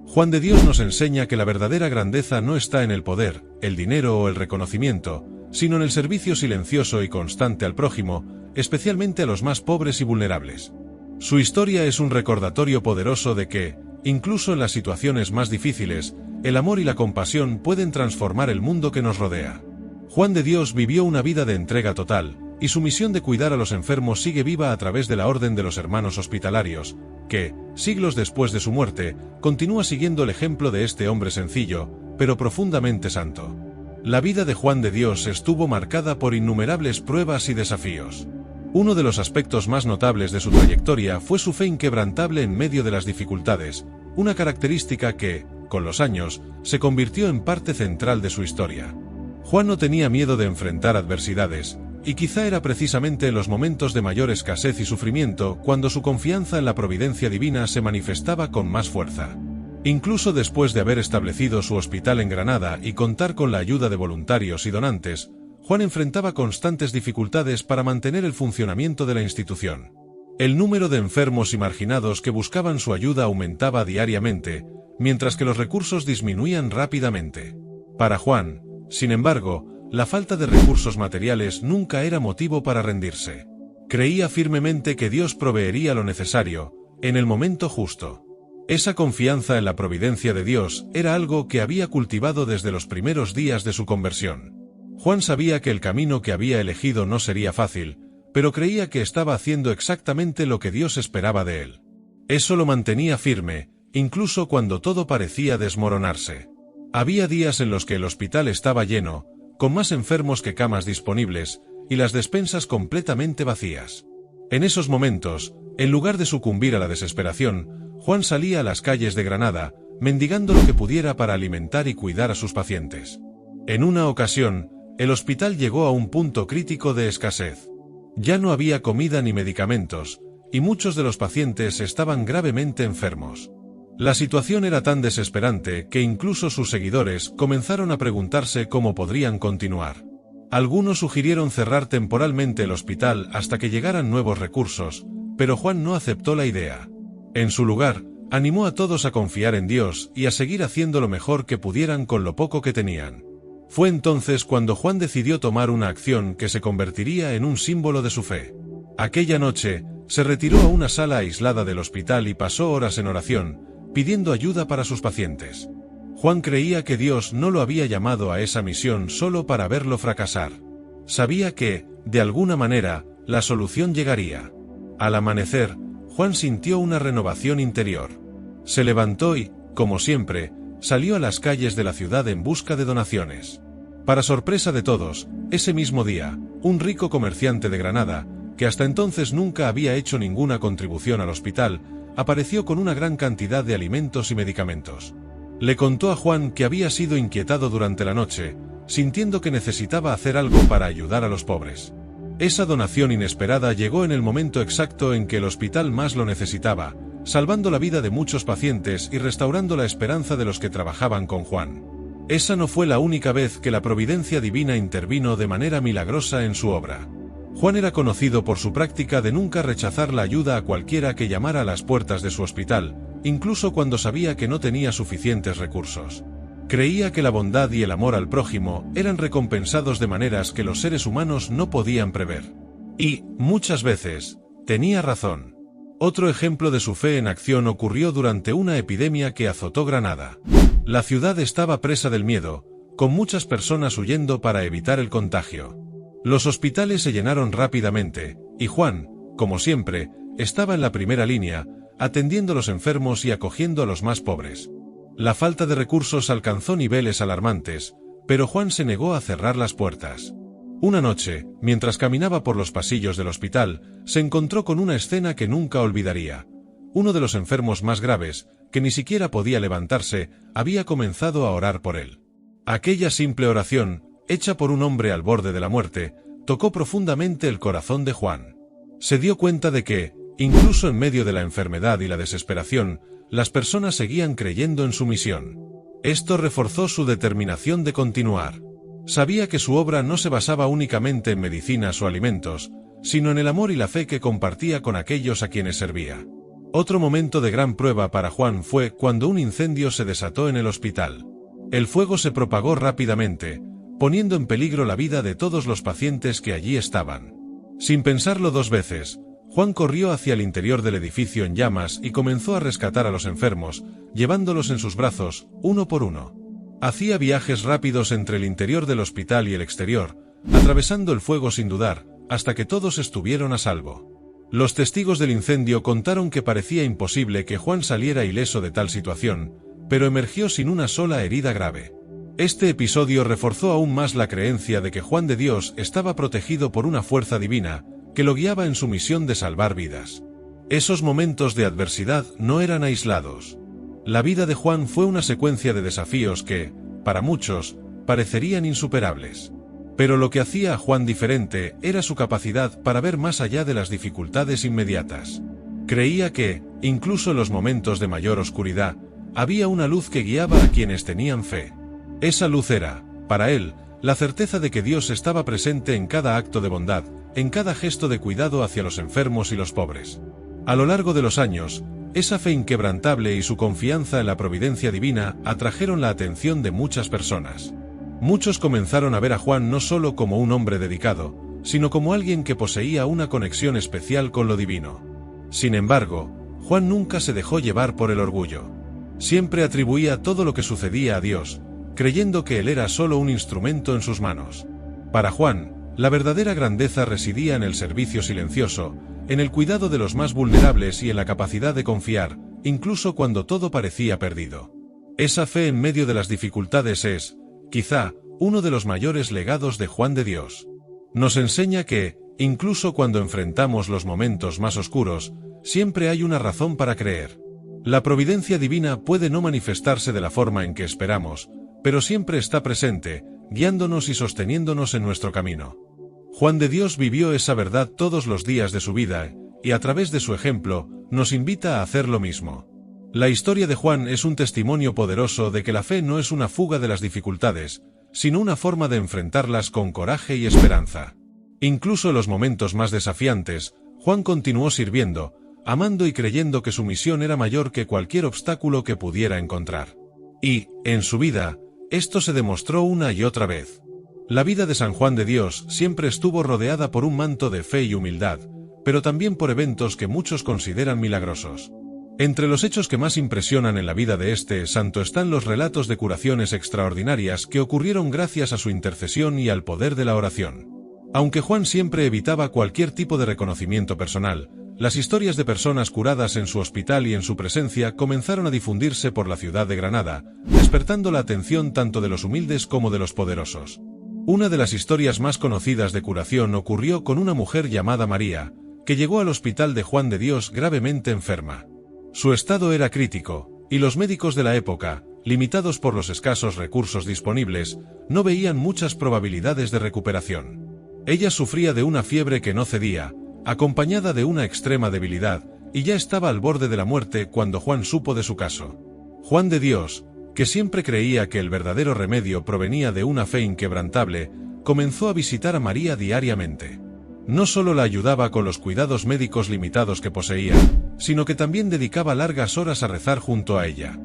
Juan de Dios nos enseña que la verdadera grandeza no está en el poder, el dinero o el reconocimiento, sino en el servicio silencioso y constante al prójimo, especialmente a los más pobres y vulnerables. Su historia es un recordatorio poderoso de que, incluso en las situaciones más difíciles, el amor y la compasión pueden transformar el mundo que nos rodea. Juan de Dios vivió una vida de entrega total, y su misión de cuidar a los enfermos sigue viva a través de la Orden de los Hermanos Hospitalarios, que, siglos después de su muerte, continúa siguiendo el ejemplo de este hombre sencillo, pero profundamente santo. La vida de Juan de Dios estuvo marcada por innumerables pruebas y desafíos. Uno de los aspectos más notables de su trayectoria fue su fe inquebrantable en medio de las dificultades, una característica que, con los años, se convirtió en parte central de su historia. Juan no tenía miedo de enfrentar adversidades, y quizá era precisamente en los momentos de mayor escasez y sufrimiento cuando su confianza en la providencia divina se manifestaba con más fuerza. Incluso después de haber establecido su hospital en Granada y contar con la ayuda de voluntarios y donantes, Juan enfrentaba constantes dificultades para mantener el funcionamiento de la institución. El número de enfermos y marginados que buscaban su ayuda aumentaba diariamente, mientras que los recursos disminuían rápidamente. Para Juan, sin embargo, la falta de recursos materiales nunca era motivo para rendirse. Creía firmemente que Dios proveería lo necesario, en el momento justo. Esa confianza en la providencia de Dios era algo que había cultivado desde los primeros días de su conversión. Juan sabía que el camino que había elegido no sería fácil, pero creía que estaba haciendo exactamente lo que Dios esperaba de él. Eso lo mantenía firme, incluso cuando todo parecía desmoronarse. Había días en los que el hospital estaba lleno, con más enfermos que camas disponibles, y las despensas completamente vacías. En esos momentos, en lugar de sucumbir a la desesperación, Juan salía a las calles de Granada, mendigando lo que pudiera para alimentar y cuidar a sus pacientes. En una ocasión, el hospital llegó a un punto crítico de escasez. Ya no había comida ni medicamentos, y muchos de los pacientes estaban gravemente enfermos. La situación era tan desesperante que incluso sus seguidores comenzaron a preguntarse cómo podrían continuar. Algunos sugirieron cerrar temporalmente el hospital hasta que llegaran nuevos recursos, pero Juan no aceptó la idea. En su lugar, animó a todos a confiar en Dios y a seguir haciendo lo mejor que pudieran con lo poco que tenían. Fue entonces cuando Juan decidió tomar una acción que se convertiría en un símbolo de su fe. Aquella noche, se retiró a una sala aislada del hospital y pasó horas en oración, pidiendo ayuda para sus pacientes. Juan creía que Dios no lo había llamado a esa misión solo para verlo fracasar. Sabía que, de alguna manera, la solución llegaría. Al amanecer, Juan sintió una renovación interior. Se levantó y, como siempre, salió a las calles de la ciudad en busca de donaciones. Para sorpresa de todos, ese mismo día, un rico comerciante de Granada, que hasta entonces nunca había hecho ninguna contribución al hospital, apareció con una gran cantidad de alimentos y medicamentos. Le contó a Juan que había sido inquietado durante la noche, sintiendo que necesitaba hacer algo para ayudar a los pobres. Esa donación inesperada llegó en el momento exacto en que el hospital más lo necesitaba, salvando la vida de muchos pacientes y restaurando la esperanza de los que trabajaban con Juan. Esa no fue la única vez que la providencia divina intervino de manera milagrosa en su obra. Juan era conocido por su práctica de nunca rechazar la ayuda a cualquiera que llamara a las puertas de su hospital, incluso cuando sabía que no tenía suficientes recursos. Creía que la bondad y el amor al prójimo eran recompensados de maneras que los seres humanos no podían prever. Y, muchas veces, tenía razón. Otro ejemplo de su fe en acción ocurrió durante una epidemia que azotó Granada. La ciudad estaba presa del miedo, con muchas personas huyendo para evitar el contagio. Los hospitales se llenaron rápidamente, y Juan, como siempre, estaba en la primera línea, atendiendo a los enfermos y acogiendo a los más pobres. La falta de recursos alcanzó niveles alarmantes, pero Juan se negó a cerrar las puertas. Una noche, mientras caminaba por los pasillos del hospital, se encontró con una escena que nunca olvidaría. Uno de los enfermos más graves, que ni siquiera podía levantarse, había comenzado a orar por él. Aquella simple oración, hecha por un hombre al borde de la muerte, tocó profundamente el corazón de Juan. Se dio cuenta de que, incluso en medio de la enfermedad y la desesperación, las personas seguían creyendo en su misión. Esto reforzó su determinación de continuar. Sabía que su obra no se basaba únicamente en medicinas o alimentos, sino en el amor y la fe que compartía con aquellos a quienes servía. Otro momento de gran prueba para Juan fue cuando un incendio se desató en el hospital. El fuego se propagó rápidamente, poniendo en peligro la vida de todos los pacientes que allí estaban. Sin pensarlo dos veces, Juan corrió hacia el interior del edificio en llamas y comenzó a rescatar a los enfermos, llevándolos en sus brazos, uno por uno. Hacía viajes rápidos entre el interior del hospital y el exterior, atravesando el fuego sin dudar, hasta que todos estuvieron a salvo. Los testigos del incendio contaron que parecía imposible que Juan saliera ileso de tal situación, pero emergió sin una sola herida grave. Este episodio reforzó aún más la creencia de que Juan de Dios estaba protegido por una fuerza divina, que lo guiaba en su misión de salvar vidas. Esos momentos de adversidad no eran aislados. La vida de Juan fue una secuencia de desafíos que, para muchos, parecerían insuperables. Pero lo que hacía a Juan diferente era su capacidad para ver más allá de las dificultades inmediatas. Creía que, incluso en los momentos de mayor oscuridad, había una luz que guiaba a quienes tenían fe. Esa luz era, para él, la certeza de que Dios estaba presente en cada acto de bondad, en cada gesto de cuidado hacia los enfermos y los pobres. A lo largo de los años, esa fe inquebrantable y su confianza en la providencia divina atrajeron la atención de muchas personas. Muchos comenzaron a ver a Juan no solo como un hombre dedicado, sino como alguien que poseía una conexión especial con lo divino. Sin embargo, Juan nunca se dejó llevar por el orgullo. Siempre atribuía todo lo que sucedía a Dios, creyendo que él era solo un instrumento en sus manos. Para Juan, la verdadera grandeza residía en el servicio silencioso, en el cuidado de los más vulnerables y en la capacidad de confiar, incluso cuando todo parecía perdido. Esa fe en medio de las dificultades es, quizá, uno de los mayores legados de Juan de Dios. Nos enseña que, incluso cuando enfrentamos los momentos más oscuros, siempre hay una razón para creer. La providencia divina puede no manifestarse de la forma en que esperamos, pero siempre está presente, guiándonos y sosteniéndonos en nuestro camino. Juan de Dios vivió esa verdad todos los días de su vida, y a través de su ejemplo, nos invita a hacer lo mismo. La historia de Juan es un testimonio poderoso de que la fe no es una fuga de las dificultades, sino una forma de enfrentarlas con coraje y esperanza. Incluso en los momentos más desafiantes, Juan continuó sirviendo, amando y creyendo que su misión era mayor que cualquier obstáculo que pudiera encontrar. Y, en su vida, esto se demostró una y otra vez. La vida de San Juan de Dios siempre estuvo rodeada por un manto de fe y humildad, pero también por eventos que muchos consideran milagrosos. Entre los hechos que más impresionan en la vida de este santo están los relatos de curaciones extraordinarias que ocurrieron gracias a su intercesión y al poder de la oración. Aunque Juan siempre evitaba cualquier tipo de reconocimiento personal, las historias de personas curadas en su hospital y en su presencia comenzaron a difundirse por la ciudad de Granada, despertando la atención tanto de los humildes como de los poderosos. Una de las historias más conocidas de curación ocurrió con una mujer llamada María, que llegó al hospital de Juan de Dios gravemente enferma. Su estado era crítico, y los médicos de la época, limitados por los escasos recursos disponibles, no veían muchas probabilidades de recuperación. Ella sufría de una fiebre que no cedía, acompañada de una extrema debilidad, y ya estaba al borde de la muerte cuando Juan supo de su caso. Juan de Dios, que siempre creía que el verdadero remedio provenía de una fe inquebrantable, comenzó a visitar a María diariamente. No solo la ayudaba con los cuidados médicos limitados que poseía, sino que también dedicaba largas horas a rezar junto a ella.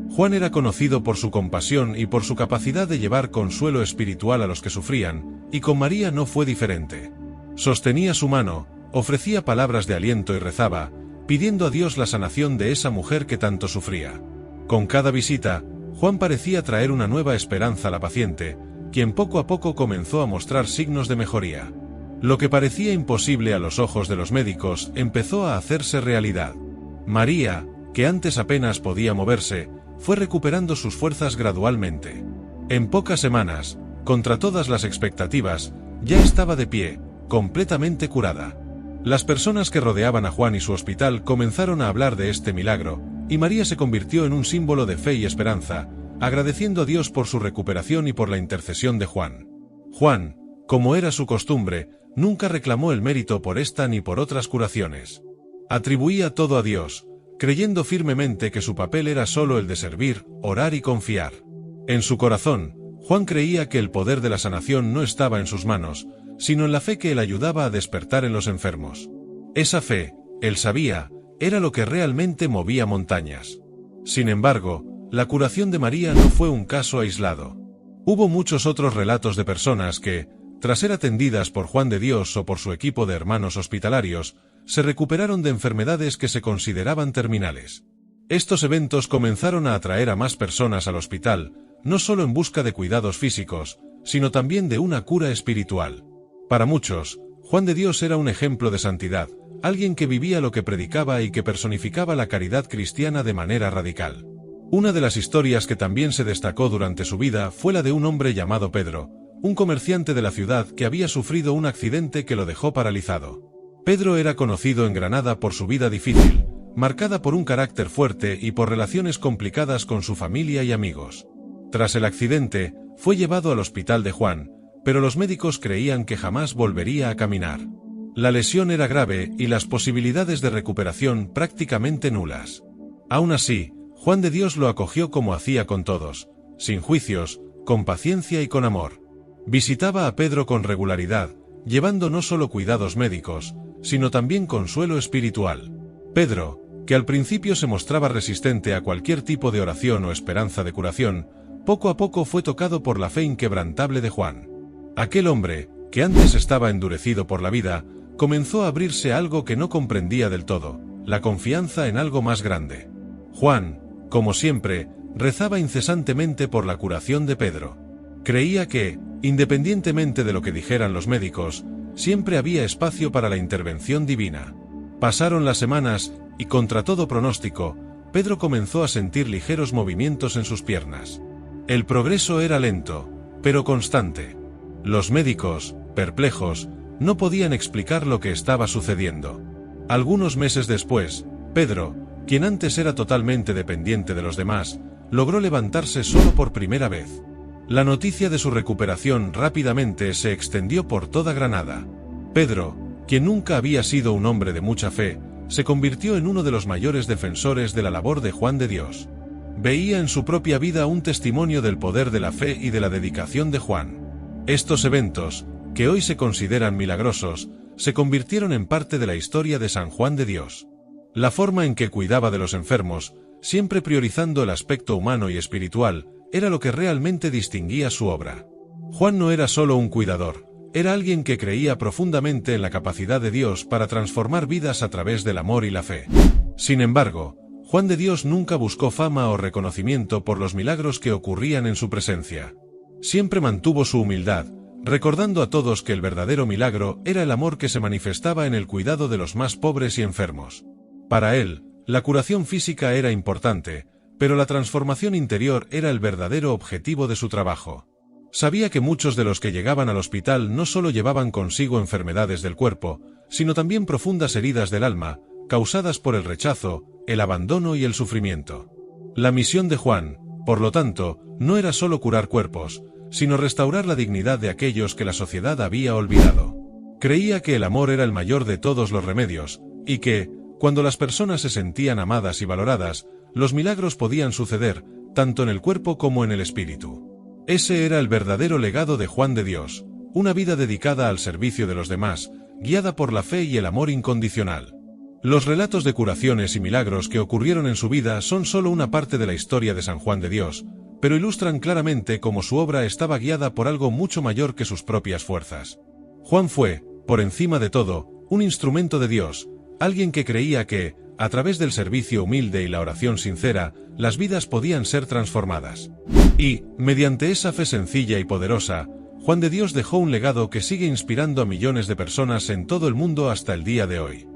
Juan era conocido por su compasión y por su capacidad de llevar consuelo espiritual a los que sufrían, y con María no fue diferente. Sostenía su mano, ofrecía palabras de aliento y rezaba, pidiendo a Dios la sanación de esa mujer que tanto sufría. Con cada visita, Juan parecía traer una nueva esperanza a la paciente, quien poco a poco comenzó a mostrar signos de mejoría. Lo que parecía imposible a los ojos de los médicos empezó a hacerse realidad. María, que antes apenas podía moverse, fue recuperando sus fuerzas gradualmente. En pocas semanas, contra todas las expectativas, ya estaba de pie, completamente curada. Las personas que rodeaban a Juan y su hospital comenzaron a hablar de este milagro, y María se convirtió en un símbolo de fe y esperanza, agradeciendo a Dios por su recuperación y por la intercesión de Juan. Juan, como era su costumbre, nunca reclamó el mérito por esta ni por otras curaciones. Atribuía todo a Dios, creyendo firmemente que su papel era solo el de servir, orar y confiar. En su corazón, Juan creía que el poder de la sanación no estaba en sus manos, sino en la fe que él ayudaba a despertar en los enfermos. Esa fe, él sabía, era lo que realmente movía montañas. Sin embargo, la curación de María no fue un caso aislado. Hubo muchos otros relatos de personas que, tras ser atendidas por Juan de Dios o por su equipo de hermanos hospitalarios, se recuperaron de enfermedades que se consideraban terminales. Estos eventos comenzaron a atraer a más personas al hospital, no solo en busca de cuidados físicos, sino también de una cura espiritual. Para muchos, Juan de Dios era un ejemplo de santidad, alguien que vivía lo que predicaba y que personificaba la caridad cristiana de manera radical. Una de las historias que también se destacó durante su vida fue la de un hombre llamado Pedro, un comerciante de la ciudad que había sufrido un accidente que lo dejó paralizado. Pedro era conocido en Granada por su vida difícil, marcada por un carácter fuerte y por relaciones complicadas con su familia y amigos. Tras el accidente, fue llevado al hospital de Juan, pero los médicos creían que jamás volvería a caminar. La lesión era grave y las posibilidades de recuperación prácticamente nulas. Aún así, Juan de Dios lo acogió como hacía con todos, sin juicios, con paciencia y con amor. Visitaba a Pedro con regularidad, llevando no solo cuidados médicos, sino también consuelo espiritual. Pedro, que al principio se mostraba resistente a cualquier tipo de oración o esperanza de curación, poco a poco fue tocado por la fe inquebrantable de Juan. Aquel hombre, que antes estaba endurecido por la vida, comenzó a abrirse a algo que no comprendía del todo, la confianza en algo más grande. Juan, como siempre, rezaba incesantemente por la curación de Pedro. Creía que, independientemente de lo que dijeran los médicos, siempre había espacio para la intervención divina. Pasaron las semanas, y contra todo pronóstico, Pedro comenzó a sentir ligeros movimientos en sus piernas. El progreso era lento, pero constante. Los médicos, perplejos, no podían explicar lo que estaba sucediendo. Algunos meses después, Pedro, quien antes era totalmente dependiente de los demás, logró levantarse solo por primera vez. La noticia de su recuperación rápidamente se extendió por toda Granada. Pedro, quien nunca había sido un hombre de mucha fe, se convirtió en uno de los mayores defensores de la labor de Juan de Dios. Veía en su propia vida un testimonio del poder de la fe y de la dedicación de Juan. Estos eventos, que hoy se consideran milagrosos, se convirtieron en parte de la historia de San Juan de Dios. La forma en que cuidaba de los enfermos, siempre priorizando el aspecto humano y espiritual, era lo que realmente distinguía su obra. Juan no era solo un cuidador, era alguien que creía profundamente en la capacidad de Dios para transformar vidas a través del amor y la fe. Sin embargo, Juan de Dios nunca buscó fama o reconocimiento por los milagros que ocurrían en su presencia. Siempre mantuvo su humildad, recordando a todos que el verdadero milagro era el amor que se manifestaba en el cuidado de los más pobres y enfermos. Para él, la curación física era importante, pero la transformación interior era el verdadero objetivo de su trabajo. Sabía que muchos de los que llegaban al hospital no solo llevaban consigo enfermedades del cuerpo, sino también profundas heridas del alma, causadas por el rechazo, el abandono y el sufrimiento. La misión de Juan, por lo tanto, no era solo curar cuerpos, sino restaurar la dignidad de aquellos que la sociedad había olvidado. Creía que el amor era el mayor de todos los remedios, y que, cuando las personas se sentían amadas y valoradas, los milagros podían suceder, tanto en el cuerpo como en el espíritu. Ese era el verdadero legado de Juan de Dios, una vida dedicada al servicio de los demás, guiada por la fe y el amor incondicional. Los relatos de curaciones y milagros que ocurrieron en su vida son solo una parte de la historia de San Juan de Dios, pero ilustran claramente cómo su obra estaba guiada por algo mucho mayor que sus propias fuerzas. Juan fue, por encima de todo, un instrumento de Dios, alguien que creía que, a través del servicio humilde y la oración sincera, las vidas podían ser transformadas. Y, mediante esa fe sencilla y poderosa, Juan de Dios dejó un legado que sigue inspirando a millones de personas en todo el mundo hasta el día de hoy.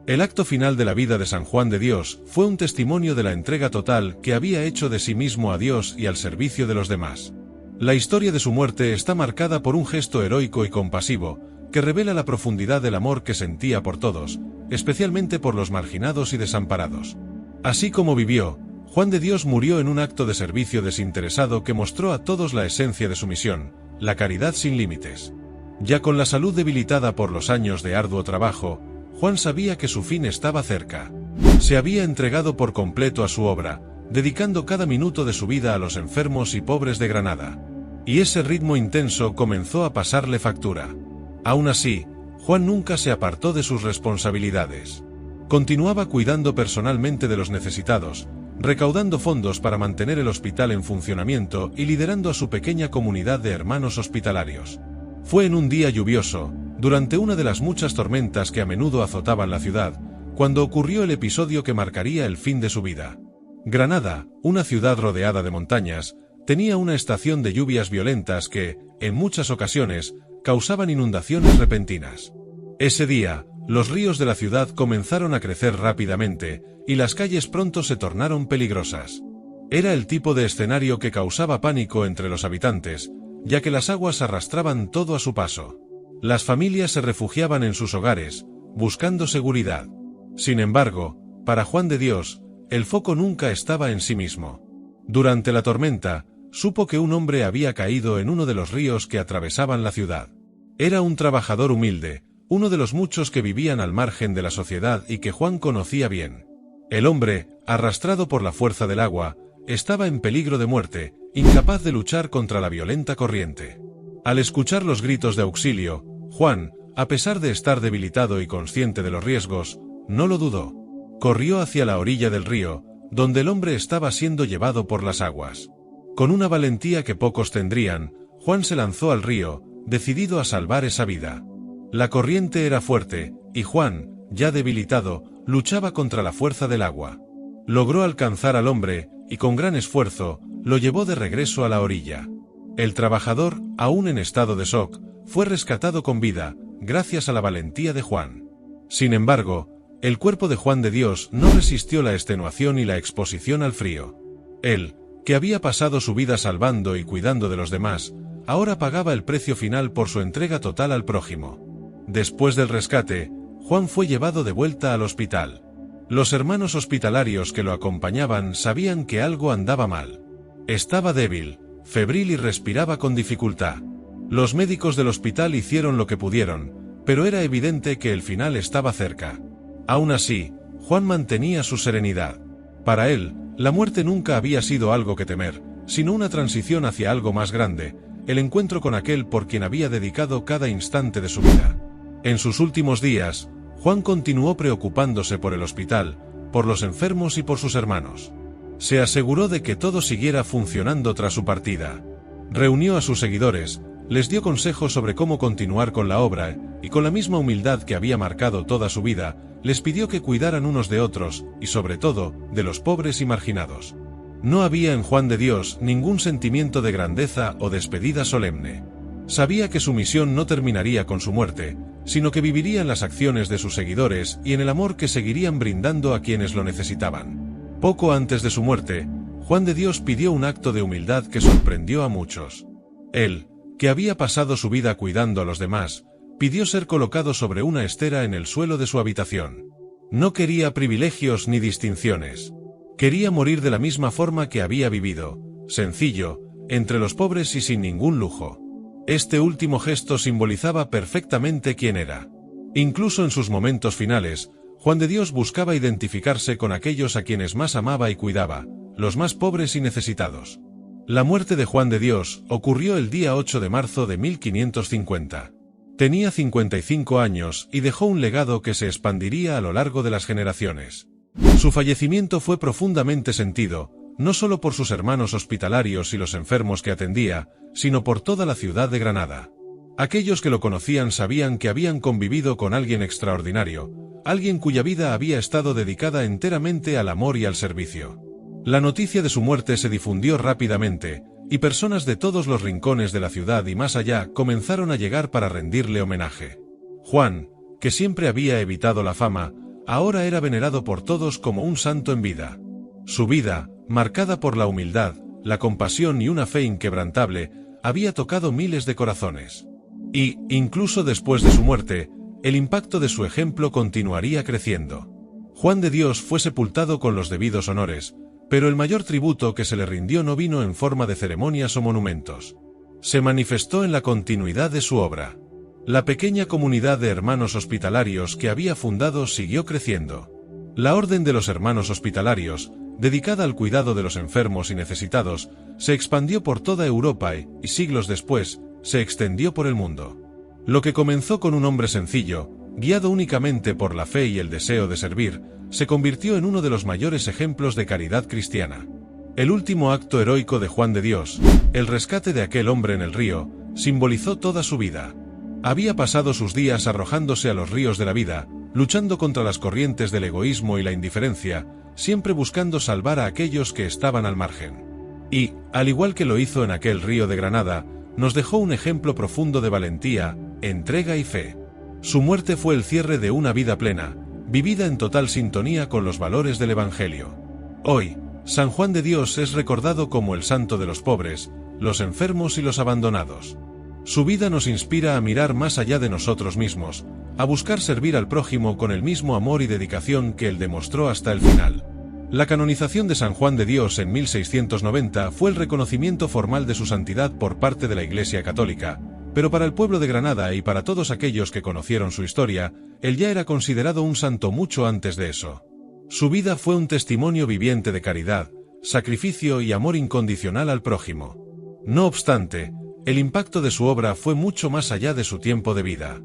El acto final de la vida de San Juan de Dios fue un testimonio de la entrega total que había hecho de sí mismo a Dios y al servicio de los demás. La historia de su muerte está marcada por un gesto heroico y compasivo, que revela la profundidad del amor que sentía por todos, especialmente por los marginados y desamparados. Así como vivió, Juan de Dios murió en un acto de servicio desinteresado que mostró a todos la esencia de su misión, la caridad sin límites. Ya con la salud debilitada por los años de arduo trabajo, Juan sabía que su fin estaba cerca. Se había entregado por completo a su obra, dedicando cada minuto de su vida a los enfermos y pobres de Granada. y ese ritmo intenso comenzó a pasarle factura. Aún así, Juan nunca se apartó de sus responsabilidades. Continuaba cuidando personalmente de los necesitados, recaudando fondos para mantener el hospital en funcionamiento y liderando a su pequeña comunidad de hermanos hospitalarios. Fue en un día lluvioso, durante una de las muchas tormentas que a menudo azotaban la ciudad, cuando ocurrió el episodio que marcaría el fin de su vida. Granada, una ciudad rodeada de montañas, tenía una estación de lluvias violentas que, en muchas ocasiones, causaban inundaciones repentinas. Ese día, los ríos de la ciudad comenzaron a crecer rápidamente, y las calles pronto se tornaron peligrosas. Era el tipo de escenario que causaba pánico entre los habitantes, ya que las aguas arrastraban todo a su paso. Las familias se refugiaban en sus hogares, buscando seguridad. Sin embargo, para Juan de Dios, el foco nunca estaba en sí mismo. Durante la tormenta, supo que un hombre había caído en uno de los ríos que atravesaban la ciudad. Era un trabajador humilde, uno de los muchos que vivían al margen de la sociedad y que Juan conocía bien. El hombre, arrastrado por la fuerza del agua, estaba en peligro de muerte, incapaz de luchar contra la violenta corriente. Al escuchar los gritos de auxilio, Juan, a pesar de estar debilitado y consciente de los riesgos, no lo dudó. Corrió hacia la orilla del río, donde el hombre estaba siendo llevado por las aguas. Con una valentía que pocos tendrían, Juan se lanzó al río, decidido a salvar esa vida. La corriente era fuerte, y Juan, ya debilitado, luchaba contra la fuerza del agua. Logró alcanzar al hombre, y con gran esfuerzo, lo llevó de regreso a la orilla. El trabajador, aún en estado de shock, fue rescatado con vida, gracias a la valentía de Juan. Sin embargo, el cuerpo de Juan de Dios no resistió la extenuación y la exposición al frío. Él, que había pasado su vida salvando y cuidando de los demás, ahora pagaba el precio final por su entrega total al prójimo. Después del rescate, Juan fue llevado de vuelta al hospital. Los hermanos hospitalarios que lo acompañaban sabían que algo andaba mal. Estaba débil, febril y respiraba con dificultad. Los médicos del hospital hicieron lo que pudieron, pero era evidente que el final estaba cerca. Aún así, Juan mantenía su serenidad. Para él, la muerte nunca había sido algo que temer, sino una transición hacia algo más grande, el encuentro con aquel por quien había dedicado cada instante de su vida. En sus últimos días, Juan continuó preocupándose por el hospital, por los enfermos y por sus hermanos. Se aseguró de que todo siguiera funcionando tras su partida. Reunió a sus seguidores, les dio consejos sobre cómo continuar con la obra, y con la misma humildad que había marcado toda su vida, les pidió que cuidaran unos de otros, y sobre todo, de los pobres y marginados. No había en Juan de Dios ningún sentimiento de grandeza o despedida solemne. Sabía que su misión no terminaría con su muerte, sino que viviría en las acciones de sus seguidores y en el amor que seguirían brindando a quienes lo necesitaban. Poco antes de su muerte, Juan de Dios pidió un acto de humildad que sorprendió a muchos. Él, que había pasado su vida cuidando a los demás, pidió ser colocado sobre una estera en el suelo de su habitación. No quería privilegios ni distinciones. Quería morir de la misma forma que había vivido, sencillo, entre los pobres y sin ningún lujo. Este último gesto simbolizaba perfectamente quién era. Incluso en sus momentos finales, Juan de Dios buscaba identificarse con aquellos a quienes más amaba y cuidaba, los más pobres y necesitados. La muerte de Juan de Dios ocurrió el día 8 de marzo de 1550. Tenía 55 años y dejó un legado que se expandiría a lo largo de las generaciones. Su fallecimiento fue profundamente sentido, no solo por sus hermanos hospitalarios y los enfermos que atendía, sino por toda la ciudad de Granada. Aquellos que lo conocían sabían que habían convivido con alguien extraordinario, alguien cuya vida había estado dedicada enteramente al amor y al servicio. La noticia de su muerte se difundió rápidamente, y personas de todos los rincones de la ciudad y más allá comenzaron a llegar para rendirle homenaje. Juan, que siempre había evitado la fama, ahora era venerado por todos como un santo en vida. Su vida, marcada por la humildad, la compasión y una fe inquebrantable, había tocado miles de corazones. Y, incluso después de su muerte, el impacto de su ejemplo continuaría creciendo. Juan de Dios fue sepultado con los debidos honores, pero el mayor tributo que se le rindió no vino en forma de ceremonias o monumentos. Se manifestó en la continuidad de su obra. La pequeña comunidad de hermanos hospitalarios que había fundado siguió creciendo. La Orden de los Hermanos Hospitalarios, dedicada al cuidado de los enfermos y necesitados, se expandió por toda Europa y, siglos después, se extendió por el mundo. Lo que comenzó con un hombre sencillo, guiado únicamente por la fe y el deseo de servir, se convirtió en uno de los mayores ejemplos de caridad cristiana. El último acto heroico de Juan de Dios, el rescate de aquel hombre en el río, simbolizó toda su vida. Había pasado sus días arrojándose a los ríos de la vida, luchando contra las corrientes del egoísmo y la indiferencia, siempre buscando salvar a aquellos que estaban al margen. Y, al igual que lo hizo en aquel río de Granada, nos dejó un ejemplo profundo de valentía, entrega y fe. Su muerte fue el cierre de una vida plena, vivida en total sintonía con los valores del Evangelio. Hoy, San Juan de Dios es recordado como el santo de los pobres, los enfermos y los abandonados. Su vida nos inspira a mirar más allá de nosotros mismos, a buscar servir al prójimo con el mismo amor y dedicación que él demostró hasta el final. La canonización de San Juan de Dios en 1690 fue el reconocimiento formal de su santidad por parte de la Iglesia Católica, pero para el pueblo de Granada y para todos aquellos que conocieron su historia, él ya era considerado un santo mucho antes de eso. Su vida fue un testimonio viviente de caridad, sacrificio y amor incondicional al prójimo. No obstante, el impacto de su obra fue mucho más allá de su tiempo de vida.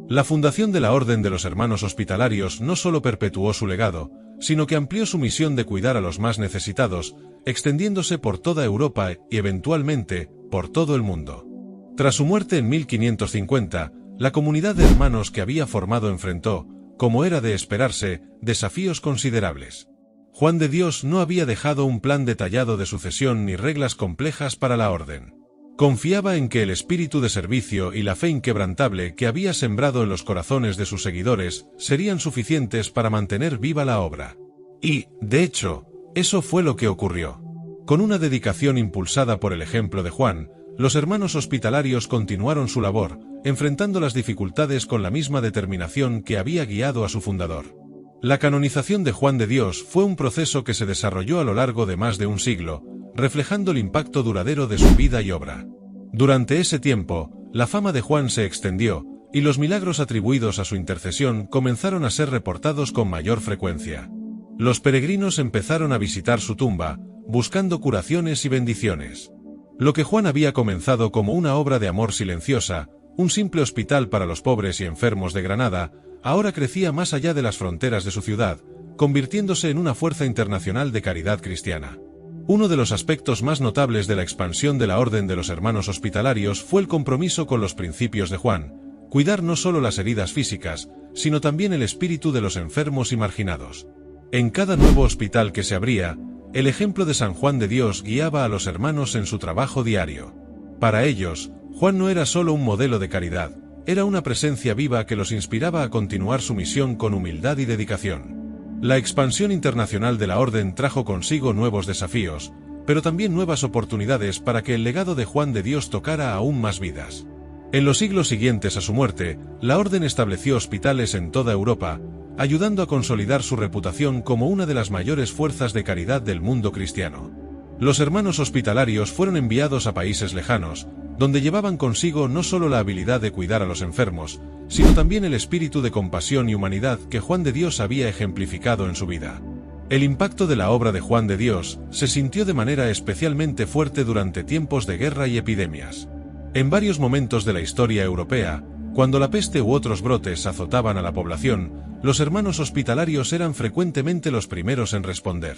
La fundación de la Orden de los Hermanos Hospitalarios no solo perpetuó su legado, sino que amplió su misión de cuidar a los más necesitados, extendiéndose por toda Europa y, eventualmente, por todo el mundo. Tras su muerte en 1550, la comunidad de hermanos que había formado enfrentó, como era de esperarse, desafíos considerables. Juan de Dios no había dejado un plan detallado de sucesión ni reglas complejas para la orden. Confiaba en que el espíritu de servicio y la fe inquebrantable que había sembrado en los corazones de sus seguidores serían suficientes para mantener viva la obra. Y, de hecho, eso fue lo que ocurrió. Con una dedicación impulsada por el ejemplo de Juan, los hermanos hospitalarios continuaron su labor, enfrentando las dificultades con la misma determinación que había guiado a su fundador. La canonización de Juan de Dios fue un proceso que se desarrolló a lo largo de más de un siglo, reflejando el impacto duradero de su vida y obra. Durante ese tiempo, la fama de Juan se extendió, y los milagros atribuidos a su intercesión comenzaron a ser reportados con mayor frecuencia. Los peregrinos empezaron a visitar su tumba, buscando curaciones y bendiciones. Lo que Juan había comenzado como una obra de amor silenciosa, un simple hospital para los pobres y enfermos de Granada, ahora crecía más allá de las fronteras de su ciudad, convirtiéndose en una fuerza internacional de caridad cristiana. Uno de los aspectos más notables de la expansión de la Orden de los Hermanos Hospitalarios fue el compromiso con los principios de Juan, cuidar no solo las heridas físicas, sino también el espíritu de los enfermos y marginados. En cada nuevo hospital que se abría, el ejemplo de San Juan de Dios guiaba a los hermanos en su trabajo diario. Para ellos, Juan no era solo un modelo de caridad, era una presencia viva que los inspiraba a continuar su misión con humildad y dedicación. La expansión internacional de la Orden trajo consigo nuevos desafíos, pero también nuevas oportunidades para que el legado de Juan de Dios tocara aún más vidas. En los siglos siguientes a su muerte, la Orden estableció hospitales en toda Europa, ayudando a consolidar su reputación como una de las mayores fuerzas de caridad del mundo cristiano. Los hermanos hospitalarios fueron enviados a países lejanos, donde llevaban consigo no solo la habilidad de cuidar a los enfermos, sino también el espíritu de compasión y humanidad que Juan de Dios había ejemplificado en su vida. El impacto de la obra de Juan de Dios se sintió de manera especialmente fuerte durante tiempos de guerra y epidemias. En varios momentos de la historia europea, cuando la peste u otros brotes azotaban a la población, los hermanos hospitalarios eran frecuentemente los primeros en responder.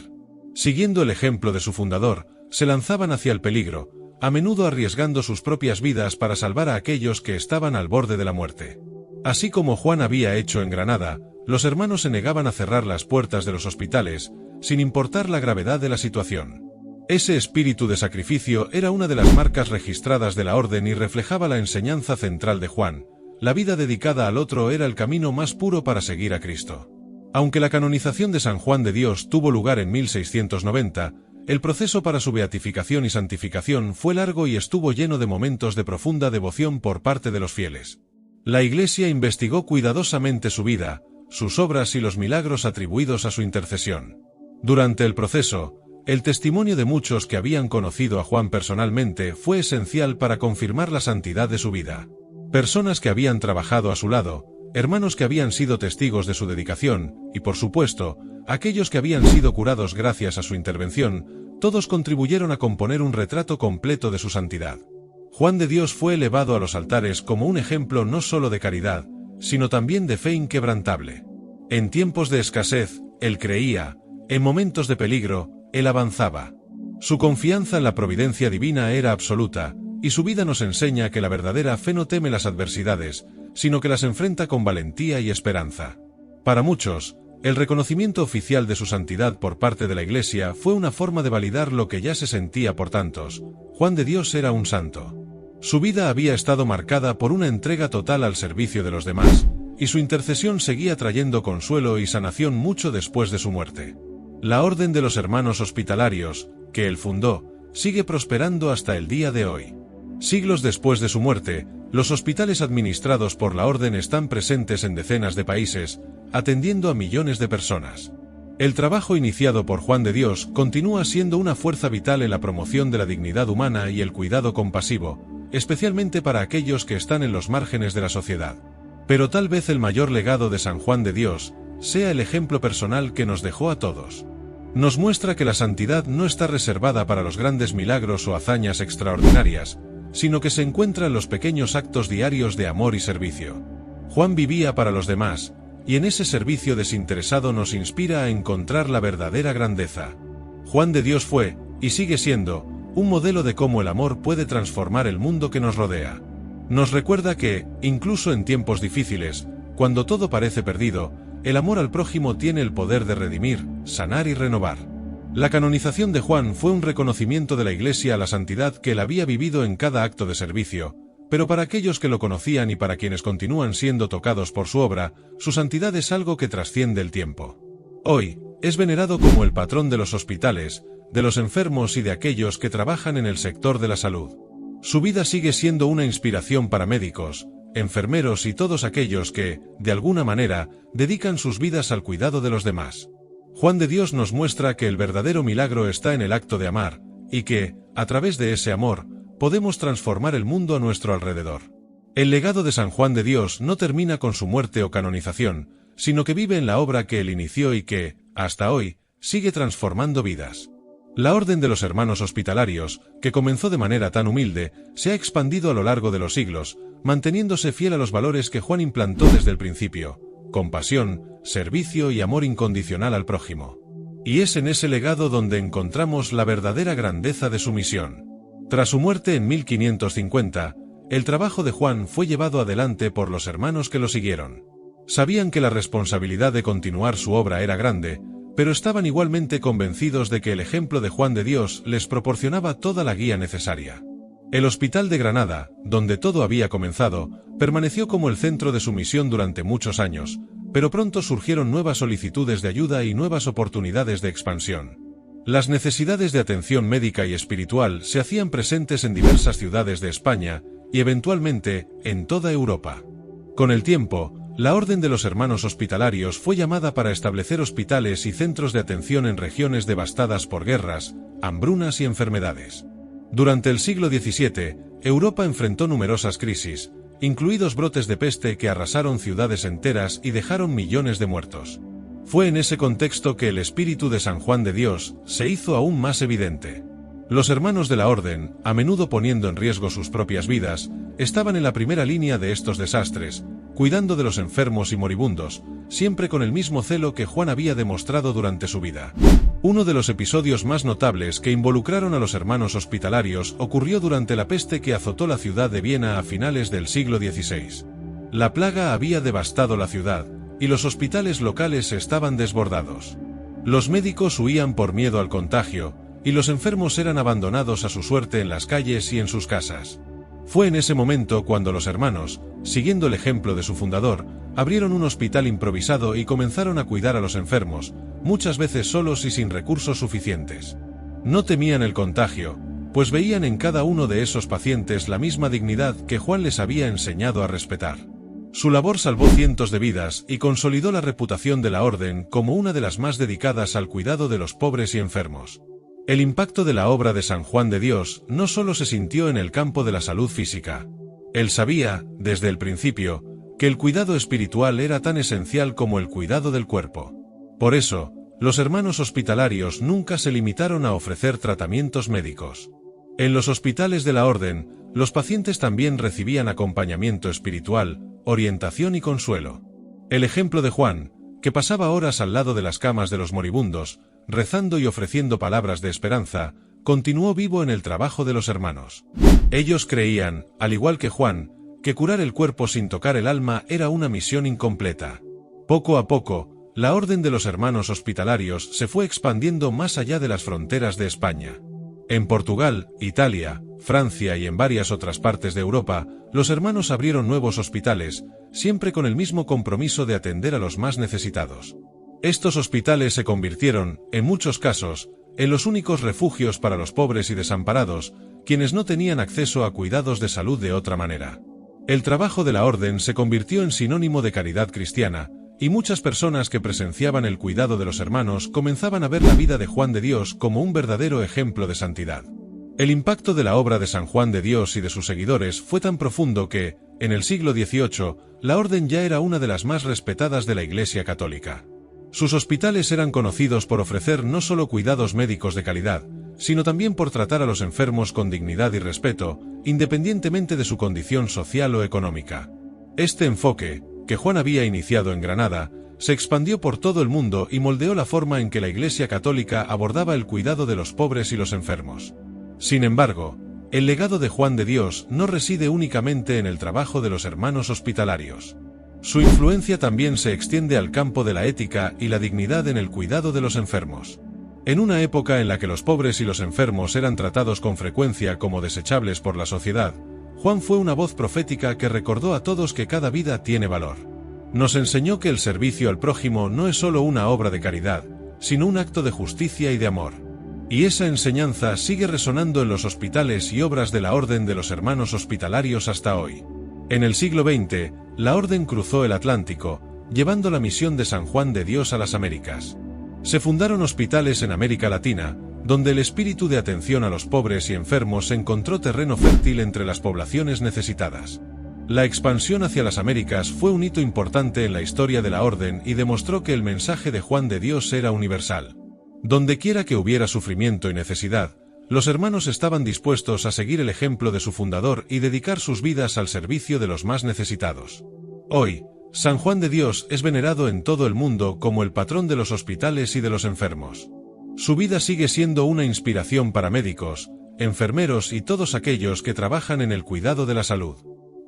Siguiendo el ejemplo de su fundador, se lanzaban hacia el peligro, a menudo arriesgando sus propias vidas para salvar a aquellos que estaban al borde de la muerte. Así como Juan había hecho en Granada, los hermanos se negaban a cerrar las puertas de los hospitales, sin importar la gravedad de la situación. Ese espíritu de sacrificio era una de las marcas registradas de la Orden y reflejaba la enseñanza central de Juan: la vida dedicada al otro era el camino más puro para seguir a Cristo. Aunque la canonización de San Juan de Dios tuvo lugar en 1690, el proceso para su beatificación y santificación fue largo y estuvo lleno de momentos de profunda devoción por parte de los fieles. La Iglesia investigó cuidadosamente su vida, sus obras y los milagros atribuidos a su intercesión. Durante el proceso, el testimonio de muchos que habían conocido a Juan personalmente fue esencial para confirmar la santidad de su vida. Personas que habían trabajado a su lado, hermanos que habían sido testigos de su dedicación, y por supuesto, aquellos que habían sido curados gracias a su intervención, todos contribuyeron a componer un retrato completo de su santidad. Juan de Dios fue elevado a los altares como un ejemplo no solo de caridad, sino también de fe inquebrantable. En tiempos de escasez, él creía; en momentos de peligro, él avanzaba. Su confianza en la providencia divina era absoluta, y su vida nos enseña que la verdadera fe no teme las adversidades, sino que las enfrenta con valentía y esperanza. Para muchos, el reconocimiento oficial de su santidad por parte de la Iglesia fue una forma de validar lo que ya se sentía por tantos: Juan de Dios era un santo. Su vida había estado marcada por una entrega total al servicio de los demás, y su intercesión seguía trayendo consuelo y sanación mucho después de su muerte. La Orden de los Hermanos Hospitalarios, que él fundó, sigue prosperando hasta el día de hoy. Siglos después de su muerte, los hospitales administrados por la Orden están presentes en decenas de países, atendiendo a millones de personas. El trabajo iniciado por Juan de Dios continúa siendo una fuerza vital en la promoción de la dignidad humana y el cuidado compasivo, especialmente para aquellos que están en los márgenes de la sociedad. Pero tal vez el mayor legado de San Juan de Dios sea el ejemplo personal que nos dejó a todos. Nos muestra que la santidad no está reservada para los grandes milagros o hazañas extraordinarias, sino que se encuentra en los pequeños actos diarios de amor y servicio. Juan vivía para los demás, y en ese servicio desinteresado nos inspira a encontrar la verdadera grandeza. Juan de Dios fue, y sigue siendo, un modelo de cómo el amor puede transformar el mundo que nos rodea. Nos recuerda que, incluso en tiempos difíciles, cuando todo parece perdido, el amor al prójimo tiene el poder de redimir, sanar y renovar. La canonización de Juan fue un reconocimiento de la Iglesia a la santidad que él había vivido en cada acto de servicio, pero para aquellos que lo conocían y para quienes continúan siendo tocados por su obra, su santidad es algo que trasciende el tiempo. Hoy, es venerado como el patrón de los hospitales, de los enfermos y de aquellos que trabajan en el sector de la salud. Su vida sigue siendo una inspiración para médicos, enfermeros y todos aquellos que, de alguna manera, dedican sus vidas al cuidado de los demás. Juan de Dios nos muestra que el verdadero milagro está en el acto de amar, y que, a través de ese amor, podemos transformar el mundo a nuestro alrededor. El legado de San Juan de Dios no termina con su muerte o canonización, sino que vive en la obra que él inició y que, hasta hoy, sigue transformando vidas. La Orden de los Hermanos Hospitalarios, que comenzó de manera tan humilde, se ha expandido a lo largo de los siglos, manteniéndose fiel a los valores que Juan implantó desde el principio: compasión, servicio y amor incondicional al prójimo. Y es en ese legado donde encontramos la verdadera grandeza de su misión. Tras su muerte en 1550, el trabajo de Juan fue llevado adelante por los hermanos que lo siguieron. Sabían que la responsabilidad de continuar su obra era grande, pero estaban igualmente convencidos de que el ejemplo de Juan de Dios les proporcionaba toda la guía necesaria. El Hospital de Granada, donde todo había comenzado, permaneció como el centro de su misión durante muchos años, pero pronto surgieron nuevas solicitudes de ayuda y nuevas oportunidades de expansión. Las necesidades de atención médica y espiritual se hacían presentes en diversas ciudades de España, y eventualmente, en toda Europa. Con el tiempo, la Orden de los Hermanos Hospitalarios fue llamada para establecer hospitales y centros de atención en regiones devastadas por guerras, hambrunas y enfermedades. Durante el siglo XVII, Europa enfrentó numerosas crisis, incluidos brotes de peste que arrasaron ciudades enteras y dejaron millones de muertos. Fue en ese contexto que el espíritu de San Juan de Dios se hizo aún más evidente. Los hermanos de la Orden, a menudo poniendo en riesgo sus propias vidas, estaban en la primera línea de estos desastres, cuidando de los enfermos y moribundos, siempre con el mismo celo que Juan había demostrado durante su vida. Uno de los episodios más notables que involucraron a los hermanos hospitalarios ocurrió durante la peste que azotó la ciudad de Viena a finales del siglo XVI. La plaga había devastado la ciudad, y los hospitales locales estaban desbordados. Los médicos huían por miedo al contagio, y los enfermos eran abandonados a su suerte en las calles y en sus casas. Fue en ese momento cuando los hermanos, siguiendo el ejemplo de su fundador, abrieron un hospital improvisado y comenzaron a cuidar a los enfermos, muchas veces solos y sin recursos suficientes. No temían el contagio, pues veían en cada uno de esos pacientes la misma dignidad que Juan les había enseñado a respetar. Su labor salvó cientos de vidas y consolidó la reputación de la Orden como una de las más dedicadas al cuidado de los pobres y enfermos. El impacto de la obra de San Juan de Dios no solo se sintió en el campo de la salud física. Él sabía, desde el principio, que el cuidado espiritual era tan esencial como el cuidado del cuerpo. Por eso, los hermanos hospitalarios nunca se limitaron a ofrecer tratamientos médicos. En los hospitales de la Orden, los pacientes también recibían acompañamiento espiritual, orientación y consuelo. El ejemplo de Juan, que pasaba horas al lado de las camas de los moribundos, rezando y ofreciendo palabras de esperanza, continuó vivo en el trabajo de los hermanos. Ellos creían, al igual que Juan, que curar el cuerpo sin tocar el alma era una misión incompleta. Poco a poco, la Orden de los Hermanos Hospitalarios se fue expandiendo más allá de las fronteras de España. En Portugal, Italia, Francia y en varias otras partes de Europa, los hermanos abrieron nuevos hospitales, siempre con el mismo compromiso de atender a los más necesitados. Estos hospitales se convirtieron, en muchos casos, en los únicos refugios para los pobres y desamparados, quienes no tenían acceso a cuidados de salud de otra manera. El trabajo de la Orden se convirtió en sinónimo de caridad cristiana, y muchas personas que presenciaban el cuidado de los hermanos comenzaban a ver la vida de Juan de Dios como un verdadero ejemplo de santidad. El impacto de la obra de San Juan de Dios y de sus seguidores fue tan profundo que, en el siglo XVIII, la Orden ya era una de las más respetadas de la Iglesia católica. Sus hospitales eran conocidos por ofrecer no solo cuidados médicos de calidad, sino también por tratar a los enfermos con dignidad y respeto, independientemente de su condición social o económica. Este enfoque, que Juan había iniciado en Granada, se expandió por todo el mundo y moldeó la forma en que la Iglesia católica abordaba el cuidado de los pobres y los enfermos. Sin embargo, el legado de Juan de Dios no reside únicamente en el trabajo de los hermanos hospitalarios. Su influencia también se extiende al campo de la ética y la dignidad en el cuidado de los enfermos. En una época en la que los pobres y los enfermos eran tratados con frecuencia como desechables por la sociedad, Juan fue una voz profética que recordó a todos que cada vida tiene valor. Nos enseñó que el servicio al prójimo no es solo una obra de caridad, sino un acto de justicia y de amor. Y esa enseñanza sigue resonando en los hospitales y obras de la Orden de los Hermanos Hospitalarios hasta hoy. En el siglo XX, la Orden cruzó el Atlántico, llevando la misión de San Juan de Dios a las Américas. Se fundaron hospitales en América Latina, donde el espíritu de atención a los pobres y enfermos encontró terreno fértil entre las poblaciones necesitadas. La expansión hacia las Américas fue un hito importante en la historia de la Orden y demostró que el mensaje de Juan de Dios era universal. Dondequiera que hubiera sufrimiento y necesidad, los hermanos estaban dispuestos a seguir el ejemplo de su fundador y dedicar sus vidas al servicio de los más necesitados. Hoy, San Juan de Dios es venerado en todo el mundo como el patrón de los hospitales y de los enfermos. Su vida sigue siendo una inspiración para médicos, enfermeros y todos aquellos que trabajan en el cuidado de la salud.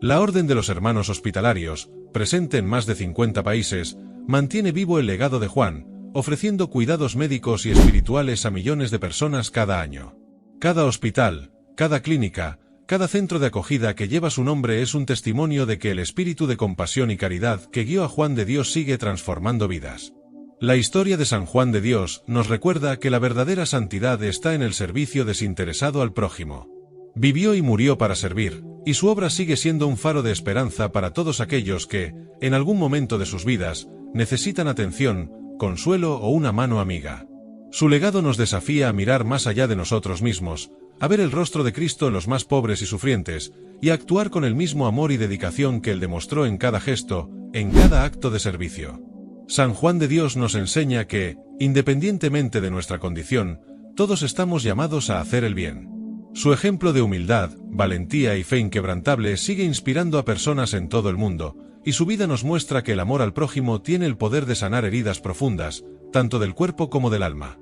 La Orden de los Hermanos Hospitalarios, presente en más de 50 países, mantiene vivo el legado de Juan, ofreciendo cuidados médicos y espirituales a millones de personas cada año. Cada hospital, cada clínica, cada centro de acogida que lleva su nombre es un testimonio de que el espíritu de compasión y caridad que guió a Juan de Dios sigue transformando vidas. La historia de San Juan de Dios nos recuerda que la verdadera santidad está en el servicio desinteresado al prójimo. Vivió y murió para servir, y su obra sigue siendo un faro de esperanza para todos aquellos que, en algún momento de sus vidas, necesitan atención, consuelo o una mano amiga. Su legado nos desafía a mirar más allá de nosotros mismos, a ver el rostro de Cristo en los más pobres y sufrientes, y a actuar con el mismo amor y dedicación que Él demostró en cada gesto, en cada acto de servicio. San Juan de Dios nos enseña que, independientemente de nuestra condición, todos estamos llamados a hacer el bien. Su ejemplo de humildad, valentía y fe inquebrantable sigue inspirando a personas en todo el mundo, y su vida nos muestra que el amor al prójimo tiene el poder de sanar heridas profundas, tanto del cuerpo como del alma.